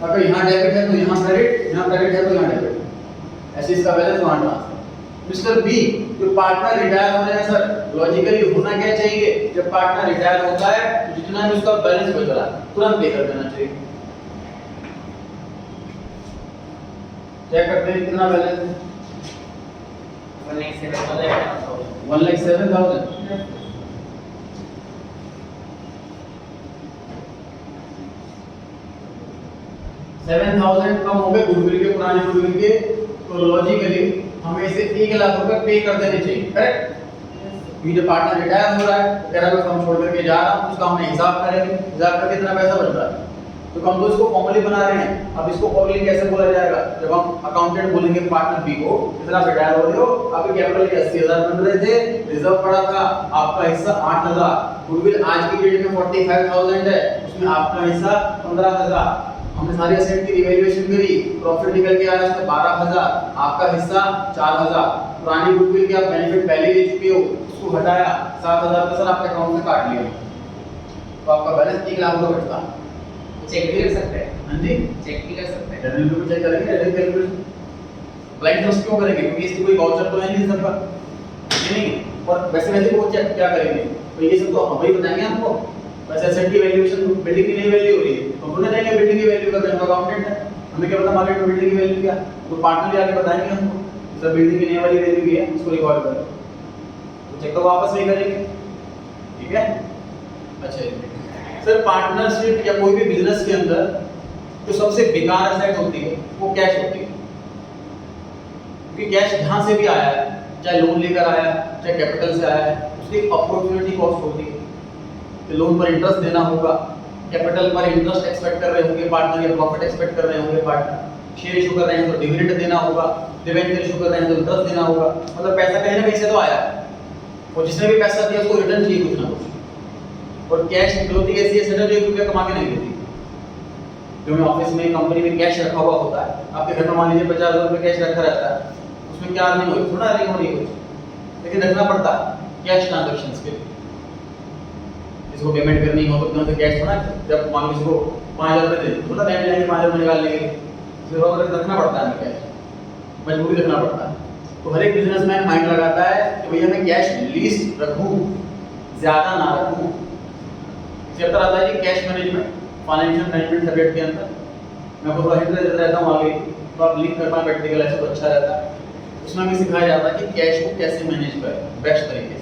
अगर यहाँ डेबिट है तो यहाँ क्रेडिट, यहाँ क्रेडिट है तो यहाँ डेबिट, ऐसे इसका बैलेंस वहाँ ट्रांसफर। मिस्टर बी, जो पार्टनर रिटायर हो रहे हैं सर, लॉजिकली होना क्या चाहिए, जब पार्टनर रिटायर होता है तो जितना भी उसका बैलेंस बच रहा है तुरंत पे कर देना चाहिए। चेक करते हैं कितना बैलेंस है, 1,07,000। 7,000 कम हो गए गुडविल के, पुराने गुडविल के, तो लॉजिकली हमें इसे 1 लाख रुपए पे कर देने चाहिए, करेक्ट। ये जो पार्टनर रिटायर हो रहा है कह रहा है मैं फर्म छोड़ करके जा रहा हूं, उसका हमने हिसाब करेंगे, हिसाब करके कितना पैसा बच रहा है, तो हम तो इसको फॉर्मली बना रहे हैं। अब इसको फॉर्मली कैसे बोला जाएगा, जब हम अकाउंटेंट बोलेंगे पार्टनर बी को कितना रिटायर हो रहे हो, आपके कैपिटल के 80,000 बन रहे थे, रिजर्व पड़ा था, आपका हिस्सा 8,000, गुडविल आज की डेट में 45,000 है, उसमें आपका हिस्सा 15,000, हमने सारी एसेट की रिवैल्यूएशन करी, प्रॉफिट निकल के आया उसमें 12,000, आपका हिस्सा 4,000, पुरानी गुडविल के आप बेनिफिट पहले ले चुके हो, उसको हटाया 7,000 का सर आपके अकाउंट से काट लिया, तो आपका बैलेंस 1 लाख रुपए बचता है। चेक भी कर सकते हैं, हां जी चेक भी कर सकते हैं, जनरल बिल चेक करेंगे, जनरल कैलकुलेशन ब्लाइंड ट्रस्ट क्यों करेंगे, क्योंकि इसकी कोई वाउचर तो है नहीं सबका, ये नहीं, और वैसे वैसे वो चेक क्या करेंगे, तो ये सब तो हम ही बताएंगे आपको। वैसे एसेट की वैल्यूएशन बिल्डिंग की नहीं वैल्यू हो रही है, तो हम बोलने जाएंगे बिल्डिंग की वैल्यू कर रहे हैं, अकाउंटेंट है, हमें क्या पता मार्केट में बिल्डिंग की वैल्यू क्या, तो पार्टनर भी आके बताएंगे हमको सर बिल्डिंग की नई वाली वैल्यू क्या है, इसको रिकॉर्ड करो, तो चेक तो वापस नहीं करेंगे, ठीक है। अच्छा सर पार्टनरशिप या कोई भी बिजनेस के अंदर जो सबसे बेकार एसेट होती है वो कैश होती है, क्योंकि कैश जहां से भी आया है, चाहे लोन लेकर आया है, चाहे कैपिटल से आया है, उसकी एक अपॉर्चुनिटी कॉस्ट होती है कि लोन पर इंटरेस्ट देना होगा, कैपिटल पर इंटरेस्ट एक्सपेक्ट कर रहे होंगे पार्टनर, या प्रॉफिट एक्सपेक्ट कर रहे होंगे पार्टनर, शेयर इशू कर रहे हैं तो डिविडेंड देना होगा, डिबेंचर इशू कर रहे हैं तो इंटरेस्ट देना होगा, मतलब पैसा कहीं ना कहीं से तो आया है, और जिसने भी पैसा दिया उसको रिटर्न चाहिए कुछ ना कुछ, और कैश इकलौती ऐसी एसेट है जो 1 रुपया कमा के नहीं देती। जो में ऑफिस में कंपनी में कैश रखा हुआ होता है, आपके घर में मान लीजिए 50,000 रुपये कैश रखा रहता है, उसमें क्या नहीं होगी, थोड़ा नहीं हो रही कुछ, लेकिन रखना पड़ता है कैश ट्रांजैक्शंस के लिए, जिसको पेमेंट करनी हो तो उतना से कैश थोड़ा, जब मान लीजिए इसको 5,000 रुपये दे थोड़ा बैंक जाएंगे 5,000 रुपये निकाल लेंगे, फिर रखना पड़ता है कैश, मजबूरी रखना पड़ता है। तो हर एक बिजनेसमैन माइंड लगाता है कि भैया मैं कैश लीस्ट रखूं, ज्यादा ना रखूं। चैप्टर आता है कि cash management, financial management subject के अंदर, मैं आपको थोड़ा हिंट देता रहता हूँ आगे, तो आप लिंक कर पाएं प्रैक्टिकल, ऐसा तो अच्छा रहता है। उसमें हमें सिखाया जाता है कि कैश को कैसे मैनेज करें बेस्ट तरीके से।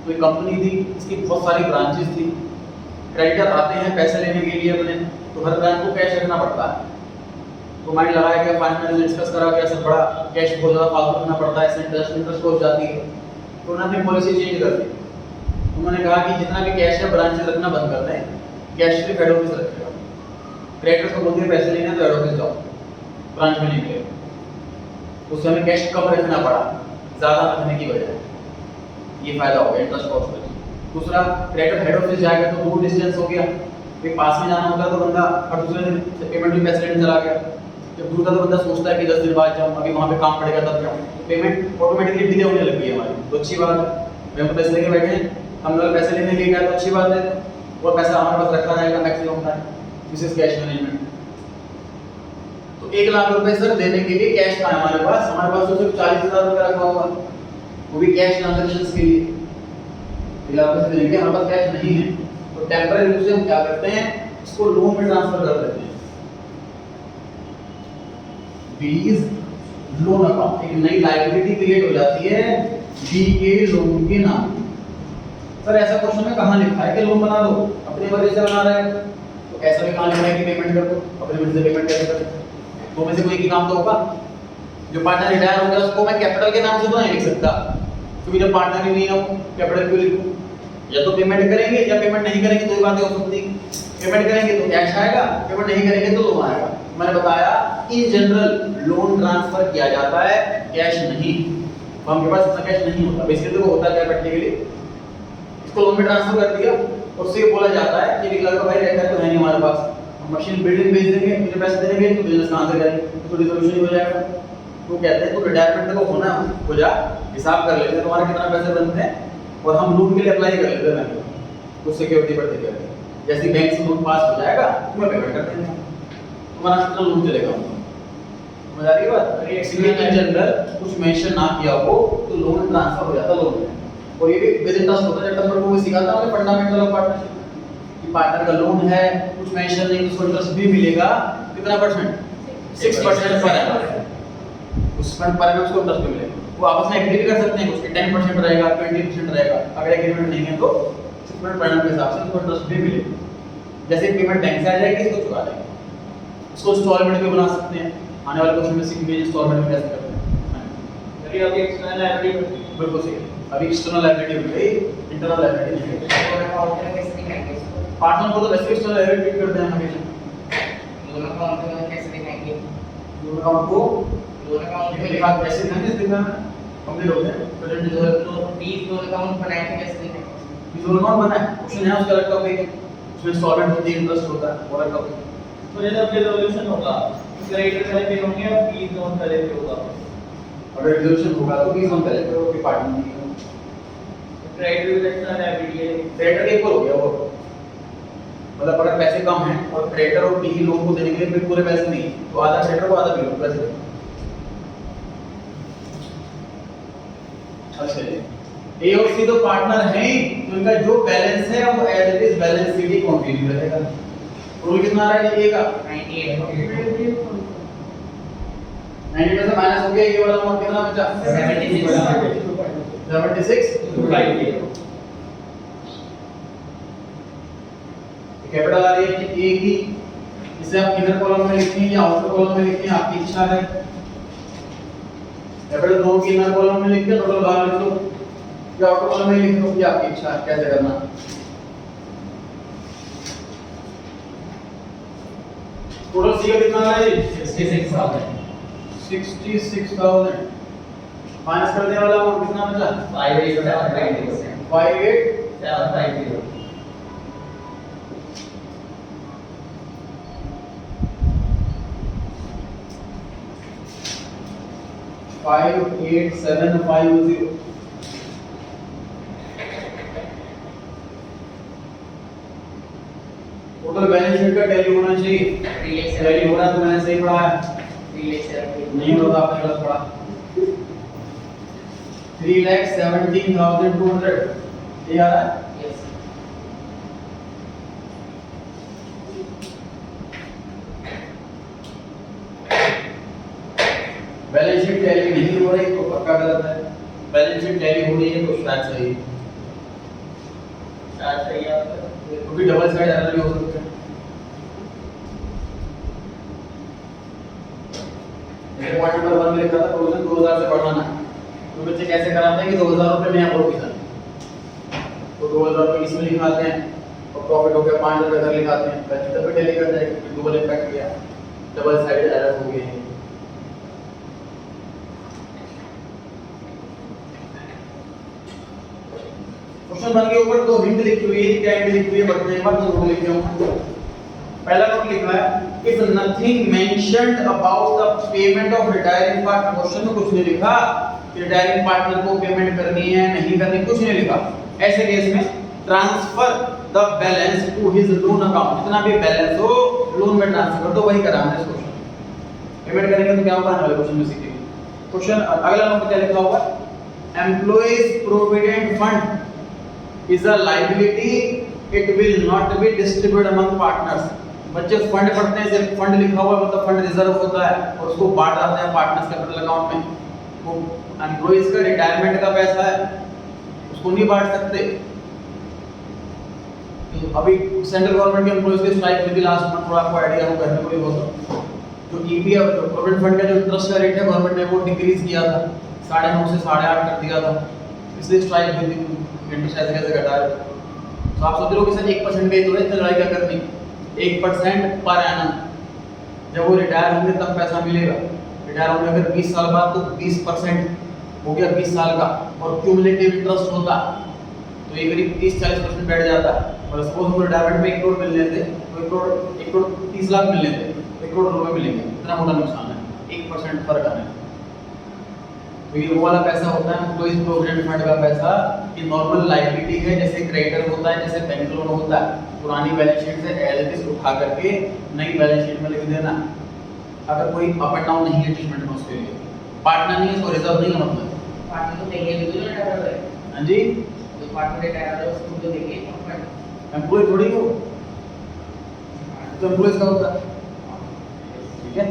तो एक कंपनी थी, इसकी बहुत सारी ब्रांचेस थी, क्रेडिटर आते हैं पैसे लेने के लिए अपने, तो हर ब्रांच को कैश रखना पड़ता है। तो माइंड लगाया गया, फाइनेंस डिस्कस करा गया, सब बड़ा कैश बहुत ज़्यादा फालतू रखना पड़ता है, इंटरेस्ट हो जाती है, तो उन्होंने अपनी पॉलिसी चेंज कर दी। उन्होंने कहा कि जितना भी कैश है ब्रांच से रखना बंद कर दें, कैश सिर्फ हेड ऑफिस रखेगा, क्रेडिटर्स को बोलते हैं पैसे लेने तो हेड ऑफिस जाओ, ब्रांच में नहीं मिलेगा। उससे हमें कैश कम रखना पड़ा ज़्यादा रखने की वजह, ये फायदा हो गया इंटरेस्ट कॉस्ट में। दूसरा, क्रेडिटर हेड ऑफिस जाएगा तो दूर डिस्टेंस हो गया, फिर पास में जाना होता है तो बंदा और दूसरे दिन पेमेंट भी पैसे लेने चला गया, जब दूर का तो बंदा सोचता है कि 10 दिन बाद जाऊँ, अभी वहाँ पे काम पड़ेगा तब जाऊँ, तो पेमेंट ऑटोमेटिकली डिले होने लगी है हमारी, तो अच्छी बात है, बैंक पैसे लेके बैठे हैं, हम लोग पैसे लेने के गए तो अच्छी बात है, और पैसा हमारे पास रखा रहेगा maximum time, this is cash management. तो 1 लाख रुपए सर देने के लिए कैश था हमारे पास तो सिर्फ 40,000 रुपए रखा हुआ, वो भी कैश ट्रांजैक्शंस के लिए। 1 लाख रुपए देने के हमारे पास कैश नहीं है, तो टेम्पररी रूप से हम क्या करते हैं, इसको लोन में ट्रांसफर कर देते हैं। बीज लोन अकाउंट, एक नई लायबिलिटी क्रिएट हो जाती है बी के लोन के नाम। सर ऐसा क्वेश्चन में कहां लिखा है कि लोन बना दो, अपनी मर्जी से बना रहे हैं, तो ऐसा भी कहां लिखा है कि पेमेंट कर दो, अपनी मर्जी से पेमेंट कैसे करें? तो में से कोई एक ही काम तो होगा। जो पार्टनर रिटायर हो गया उसको मैं कैपिटल के नाम से तो नहीं लिख सकता, क्योंकि जब पार्टनर ही नहीं है वो कैपिटल क्यों लिखूं? या तो पेमेंट करेंगे या पेमेंट नहीं करेंगे, दो बातें हो सकती। पेमेंट करेंगे तो कैश आएगा, पेमेंट नहीं करेंगे तो लोन आएगा। मैंने बताया इन जनरल लोन ट्रांसफर किया जाता है, कैश नहीं। फर्म के पास इतना कैश नहीं होता, बेसिकली तो होता है प्रैक्टिकली, इसको लोन में ट्रांसफर कर दिया और उससे बोला जाता है कि निकल का भाई रहता तो है नहीं हमारे पास, हम मशीन बिल्डिंग बेच देंगे, मुझे पैसे दे देंगे, तो बिजनेस कहां से करेंगे, तो रिजोल्यूशन ही हो जाएगा। तो कहते हैं तो रिटायरमेंट तक होना हो जा, हिसाब कर लेते हैं तुम्हारे कितना पैसे बनते हैं और हम लोन के लिए अप्लाई कर लेते हैं बैंक में, कुछ सिक्योरिटी पर देते हैं। जैसे बैंक से लोन पास हो जाएगा तुम्हें पेमेंट कर देंगे, तुम्हारा कितना लोन चलेगा उनको। समझ आ रही है बात? इसलिए इन जनरल कुछ मेंशन ना किया हो तो लोन ट्रांसफर हो जाता लोन में। और ये भी विद इंटरेस्ट होता है। चैप्टर 2 में सिखाता हूं फंडामेंटल ऑफ पार्टनरशिप कि पार्टनर का लोन है, कुछ मेंशन नहीं, उसको इंटरेस्ट भी मिलेगा कितना परसेंट, 6% पर एनम। उस फंड पर एनम उसको इंटरेस्ट भी मिलेगा। वो आपस में एग्री भी कर सकते हैं, उसके 10% रहेगा, 20% रहेगा। अगर एग्रीमेंट नहीं है तो 6% पर एनम के हिसाब से उसको इंटरेस्ट भी मिलेगा। जैसे पेमेंट बैंक से आ जाएगी इसको चुका देंगे। इसको इंस्टॉलमेंट भी बना सकते हैं। आने वाले क्वेश्चन में सीखेंगे इंस्टॉलमेंट कैसे करते हैं। चलिए अभी एक्सटर्नल लायबिलिटी बिल्कुल सही। अभी एक्सटर्नल लायबिलिटी हो गई, इंटरनल लायबिलिटी नहीं है। लोन अकाउंट में कैसे दिखाएंगे इसको? पार्टनर को तो वैसे एक्सटर्नल लायबिलिटी करते हैं हमेशा। लोन अकाउंट में कैसे दिखाएंगे? लोन अकाउंट को लोन अकाउंट में लिखा कैसे दिखाएंगे, इस दिखा कंप्लीट हो गया प्रेजेंट जो है तो 20 लोन अकाउंट बनाए थे कैसे दिखाएंगे? लोन अकाउंट बना है, क्वेश्चन है उसका रखा हुआ है उसमें इंस्टॉलमेंट होती है, इंटरेस्ट होता है और रखा हुआ है। तो जब रिजोल्यूशन होगा क्रेडिटर पहले पे होंगे और फीस लोन पहले पे होगा। अगर रिजोल्यूशन होगा तो भी हम पहले तो के पार्टनर नहीं है, क्रेडिटर विद एक्सटर्नल लायबिलिटी है। क्रेडिटर के ऊपर हो गया वो। मतलब अगर पैसे कम हैं और क्रेडिटर और पी लोन को देने के लिए फिर पूरे पैसे नहीं तो आधा क्रेडिटर को आधा पी लोन पैसे देंगे। अच्छा जी, ए और सी तो पार्टनर हैं ही, तो इनका जो बैलेंस है वो as it is balance sheet ही कंटिन्यू रहेगा। रूल कितना आ रहा है ए का 98 90 में से माइनस हो गया, ये वाला अमाउंट कितना बचा 76 कैपिटल आ रही है ए की, इसे आप इनर कॉलम में लिखें या आउटर कॉलम में लिखें आपकी इच्छा है। कैपिटल 2 की इनर कॉलम में लिख के टोटल बाहर लिख दो या आउटर कॉलम में लिख दो, ये आपकी इच्छा है कैसे करना। टोटल सी का कितना आ रहा है 66,000 माइनस करने वाला अमाउंट कितना बचा 58,750 58,750। टोटल बैलेंस शीट का टैली होना चाहिए, टैली हो रहा है तो मैंने सही पढ़ा है, नहीं होता आपने गलत पढ़ा। 3,17,200 ये आ रहा है। बैलेंस शीट टैली नहीं हो रही तो पक्का गलत है, बैलेंस शीट टैली हो रही है तो शायद सही है, क्योंकि डबल साइड एरर भी हो सकता है। जैसे पॉइंट नंबर 1 में लिखा था प्रोविजन 2000 से बढ़ाना, तो बच्चे कैसे कराते हैं कि 2000 रुपए नया प्रोविजन, तो 2000 रुपए इसमें लिखाते हैं और प्रॉफिट हो गया 5000 इधर लिखाते हैं, बैलेंस शीट पे टैली कर जाएगी, फिर डबल इम्पैक्ट गया, डबल साइड एरर हो गए। क्वेश्चन बन के ऊपर दो हिंट लिखी हुई है, क्या हिंट लिखी हुई है बढ़ने के बाद दो लिखे होंगे। पहला नोट लिखा है if nothing mentioned about the payment of retiring partner, question में कुछ नहीं लिखा कि रिटायरिंग पार्टनर को पेमेंट करनी है नहीं करनी, कुछ नहीं लिखा। ऐसे केस में transfer the balance to his loan account, जितना भी बैलेंस हो लोन में ट्रांसफर कर दो, वही करा हमने इस क्वेश्चन। पेमेंट करेंगे तो क्या होगा आने वाले क्वेश्चन में सीखेंगे। क्वेश्चन अगला नंबर क्या लिखा होगा employees provident fund is a liability, it will not be distributed among partners। बच्चे फंड पढ़ते हैं, सिर्फ फंड लिखा हुआ मतलब फंड रिजर्व होता है और उसको बांट जाते हैं पार्टनर्स कैपिटल अकाउंट में। वो एम्प्लॉइज का रिटायरमेंट का पैसा है, उसको नहीं बांट सकते। तो अभी सेंट्रल गवर्नमेंट के एम्प्लॉइज के स्ट्राइक हुई थी लास्ट मंथ, थोड़ा आपको आइडिया हो घर में कोई हो तो ईपीएफ प्रोविडेंट फंड का जो इंटरेस्ट का रेट है गवर्नमेंट ने वो डिक्रीज किया था, 9.5 से 8.5 कर दिया था, इसलिए स्ट्राइक हुई थी। इंटरेस्ट ऐसे कैसे घटा रहे, तो आप सोच रहे हो कि सर 1% पे तो इतनी लड़ाई क्या करनी, 1% पर एनम, जब वो रिटायर होंगे तब पैसा मिलेगा। रिटायर होने अगर 20 साल बाद तो 20% हो गया 20 साल का, और क्यूमुलेटिव इंटरेस्ट होता तो ये करीब 30-40% बैठ जाता। और सपोज हमको रिटायरमेंट में 1 करोड़ मिलने थे तो 1 करोड़ 30 लाख मिलने थे, 1 करोड़ रुपए मिलेंगे, इतना मोटा नुकसान है, 1% फर्क आने। तो ये वो वाला पैसा होता है एम्प्लॉइज प्रोविडेंट फंड का पैसा, ये नॉर्मल लायबिलिटी है, जैसे क्रेडिटर होता है, जैसे बैंक लोन होता है, पुरानी बैलेंस शीट से एज इट इज उठा करके नई बैलेंस शीट में लिख देना। अगर कोई अप एंड डाउन नहीं है ट्रीटमेंट में उसके लिए पार्टनर नहीं है उसको रिजर्व नहीं करना मतलब। पार्टनर तो देखिए बिल्कुल ना डाटा है। हाँ जी, जो पार्टनर डाटा है उसको तो देखिए अपन एम्प्लॉय थोड़ी हो तो एम्प्लॉयज का होता है, ठीक है।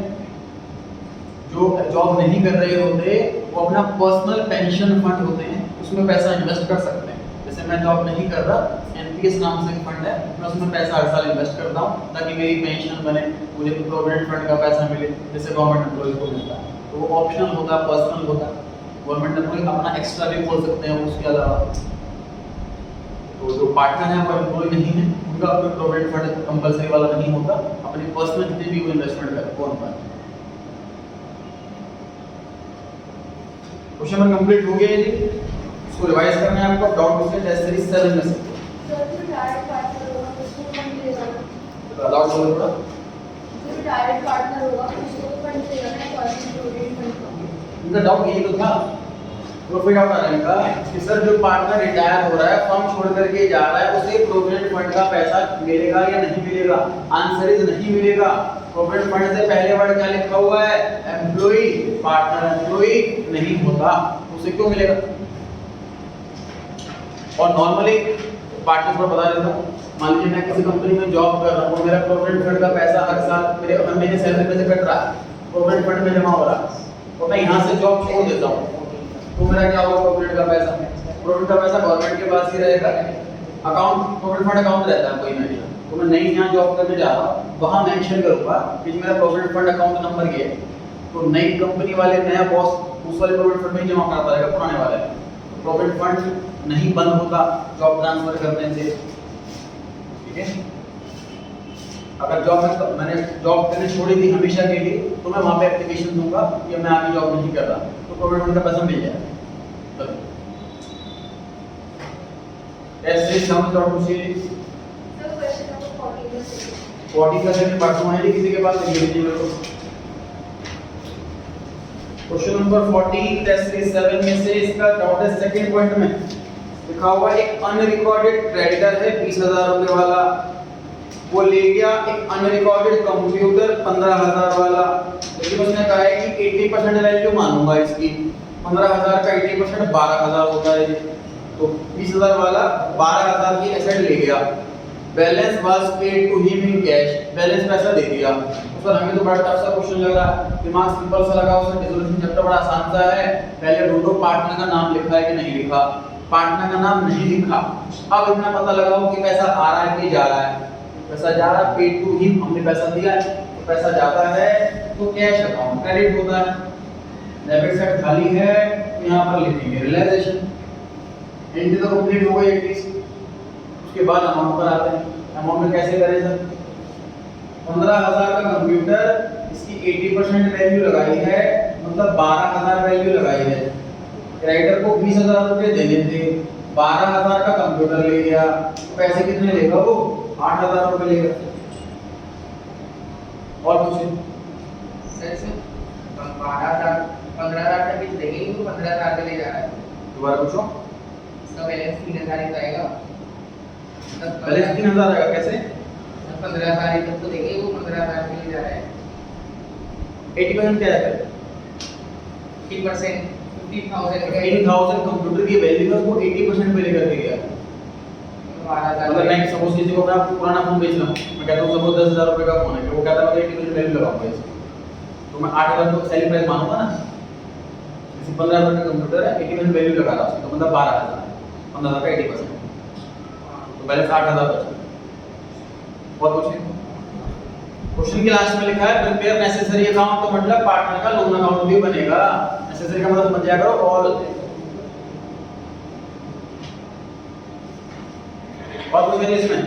जो जॉब नहीं कर रहे होते वो अपना पर्सनल पेंशन फंड होते हैं उसमें पैसा इन्वेस्ट कर सकते हैं। जैसे मैं जॉब नहीं कर रहा, एनपीएस नाम से एक फंड है, मैं उसमें पैसा हर साल इन्वेस्ट करता हूँ ताकि मेरी पेंशन बने, मुझे प्रोविडेंट फंड का पैसा मिले जैसे गवर्नमेंट एम्प्लॉयज को मिलता है। तो वो ऑप्शनल होता है, पर्सनल होता है। गवर्नमेंट एम्प्लॉय अपना एक्स्ट्रा भी खोल सकते हैं उसके अलावा। तो जो पार्टनर है वो एम्प्लॉय नहीं है, उनका कोई प्रोविडेंट फंड कंपलसरी वाला नहीं होता, अपनी पर्सनल जितनी भी वो इन्वेस्टमेंट करे कौन पर। क्वेश्चन नंबर कंप्लीट हो गया जी, इसको रिवाइज करना है आपको। डाउट पूछे टेस्ट सीरीज 7 में से सर जो डायरेक्ट पार्टनर होगा उसको फंड मिलेगा। डाउट बोलो थोड़ा। जो डायरेक्ट पार्टनर होगा उसको फंड मिलेगा ना पर्सनल प्रोविडेंट फंड का। इनका डाउट यही तो था, प्रोफिट डाउट आ रहा है इनका कि सर जो पार्टनर रिटायर हो रहा है, फर्म छोड़ करके जा रहा है, उसे प्रोविडेंट फंड का पैसा मिलेगा या नहीं मिलेगा? आंसर इज नहीं मिलेगा। प्रोविडेंट फंड से पहले वर्ड क्या लिखा हुआ है? एम्प्लॉई। पार्टनर एम्प्लॉई नहीं होता, उसे क्यों मिलेगा? और नॉर्मली पार्टनर को बता देता हूँ, मान लीजिए मैं किसी कंपनी में जॉब कर रहा हूँ, मेरा प्रोविडेंट फंड का पैसा हर साल मेरे महीने सैलरी में से कट रहा है, प्रोविडेंट फंड में जमा हो रहा है, तो मैं यहाँ से जॉब छोड़ देता हूँ तो मेरा क्या होगा? प्रोविडेंट का पैसा, प्रोविडेंट का पैसा गवर्नमेंट के पास ही रहेगा। अकाउंट प्रोविडेंट फंड अकाउंट रहता है कोई नहीं, तो मैं नई यहाँ जॉब करने जा रहा हूँ, वहाँ मेंशन करूँगा कि मेरा प्रोविडेंट फंड अकाउंट नंबर ये है, तो नई कंपनी वाले नया बॉस उस वाले प्रोविडेंट फंड में जमा करता रहेगा पुराने वाले। प्रोविडेंट फंड नहीं बंद होता जॉब ट्रांसफर करने से, ठीक है। अगर जॉब मैंने जॉब करनी छोड़ी थी हमेशा के लिए, तो मैं वहाँ पे एप्लीकेशन दूंगा कि मैं आगे जॉब नहीं कर रहा, तो प्रोविडेंट फंड का पैसा मिल जाएगा। ऐसे समझ और पूछिए। सर क्वेश्चन नंबर 40 में से 40 का सेकंड पार्ट में है किसी के पास लिख लीजिए मेरे को। क्वेश्चन नंबर 40 टेस्ट सीरीज 7 में से इसका डाउट है सेकंड पॉइंट में लिखा हुआ एक अनरिकॉर्डेड क्रेडिटर है 20,000 रुपए वाला, वो ले गया एक अनरिकॉर्डेड कंप्यूटर 15,000 वाला, लेकिन उसने कहा है कि 80% वैल्यू मानूंगा इसकी। 15,000 का 80% 12,000 होता है, तो 20,000 वाला 12,000 की एसेट ले गया। Balance was paid to him in cash, balance पैसा दे दिया। तो सर हमें तो बड़ा टफ सा क्वेश्चन लग रहा है, दिमाग सिंपल सा लगा, उसका डिसोल्यूशन चैप्टर बड़ा आसान सा है। पहले ढूंढो पार्टनर का नाम लिखा है कि नहीं लिखा, पार्टनर का नाम नहीं लिखा। अब इतना पता लगाओ कि पैसा आ रहा है कि जा रहा है। पैसा जा रहा है, पेड टू हिम, हमने पैसा दिया है, तो पैसा जाता है तो कैश अकाउंट क्रेडिट होता है। डेबिट साइड खाली है तो यहां पर लिखेंगे रियलाइजेशन। एंट्री तो कंप्लीट हो गई एटलीस्ट। उसके बाद अमाउंट पर आते हैं। अमाउंट में कैसे करें सर? 15,000 का कंप्यूटर, इसकी 80% वैल्यू लगाई है, मतलब 12,000 वैल्यू लगाई है। क्रेडिटर को 20,000 रुपए देने थे, 12,000 का कंप्यूटर ले गया, तो पैसे कितने लेगा वो? 8,000 रुपए लेगा। और कुछ सर से 12,000 15,000 तक भी देंगे तो 15,000 के ले जा रहा है। दोबारा पूछो। इसका बैलेंस 3,000 ही आएगा। बैलेंस 3,000 आएगा कैसे? 15,000 तक तो देंगे, वो 15,000 के लिए जा रहा है। 80% क्या है? 50% 50,000 का 15,000 कंप्यूटर की वैल्यू है, वो 80% पे लेकर के गया। 12,000 मतलब मैं सपोज किसी को मैं पुराना फोन बेच रहा हूँ, मैं कहता हूँ सपोज 10,000 रुपए का फोन है, वो कहता है मैं 80% वैल्यू लगाऊंगा इसकी, तो मैं 8,000 को सेलिंग प्राइस मानूंगा ना। जैसे 15,000 का कंप्यूटर है, 80% वैल्यू लगा रहा हूँ, तो मतलब 12,000, 15,000 का 80%, तो बैलेंस 8,000 बचा। और कुछ क्वेश्चन के लास्ट में लिखा है प्रिपेयर नेसेसरी अकाउंट, तो मतलब पार्टनर का लोन अकाउंट भी बनेगा। नेसेसरी का मतलब समझ जाया करो, ऑल। और कुछ है इसमें?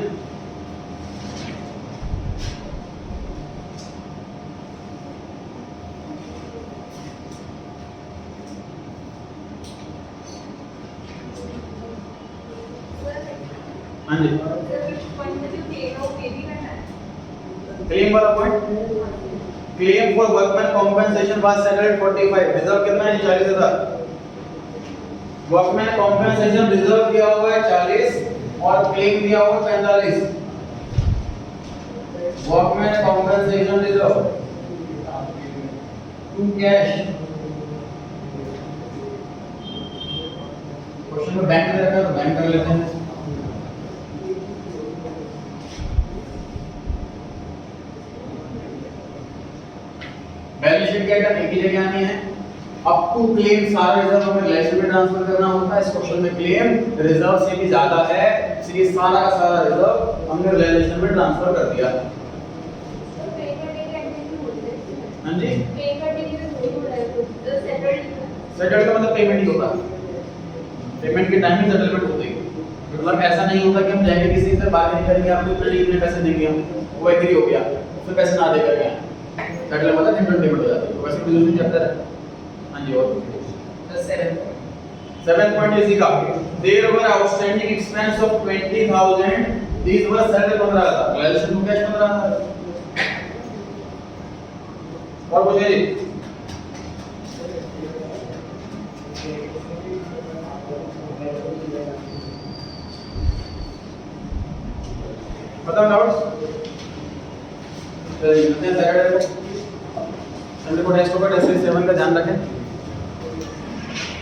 हाँ जी, क्लेम वाला point, claim for workman compensation was settled 45, reserve कितना है? 40,000। वर्कमैन कॉम्पेंसेशन रिजर्व दिया हुआ है 40 और क्लेम दिया हुआ है 45। Workman compensation reserve to cash. Question में बैंक में रखा तो बैंक कर लेते हैं। बैलेंस शीट के आइटम एक ही जगह आनी है। अप टू क्लेम सारा रिजर्व हमें रिलेशन में ट्रांसफर करना होता है। इस क्वेश्चन में क्लेम रिजर्व से भी ज्यादा है, इसलिए सारा का सारा रिजर्व हमने रिलेशन में ट्रांसफर कर दिया। हाँ जी, सेटल का मतलब पेमेंट ही होता है। पेमेंट के टाइम में सेटलमेंट होती है। मतलब ऐसा नहीं होता कि हम जाके किसी से बात नहीं करेंगे, आपको इतने पैसे देंगे, हम वो एग्री हो गया, फिर पैसे ना दे करके सेटल मतलब इंटरनल पेमेंट हो जाती है। तो वैसे बिजनेस चैप्टर है। हाँ जी, और 7 पॉइंट इसी का there were outstanding expense of 20,000 these were settle 15,000 relation to cash 15,000। और कुछ है जी? बताओ डाउट्स? चलिए, संडे को टेस्ट होगा, टेस्ट 7 का ध्यान रखें।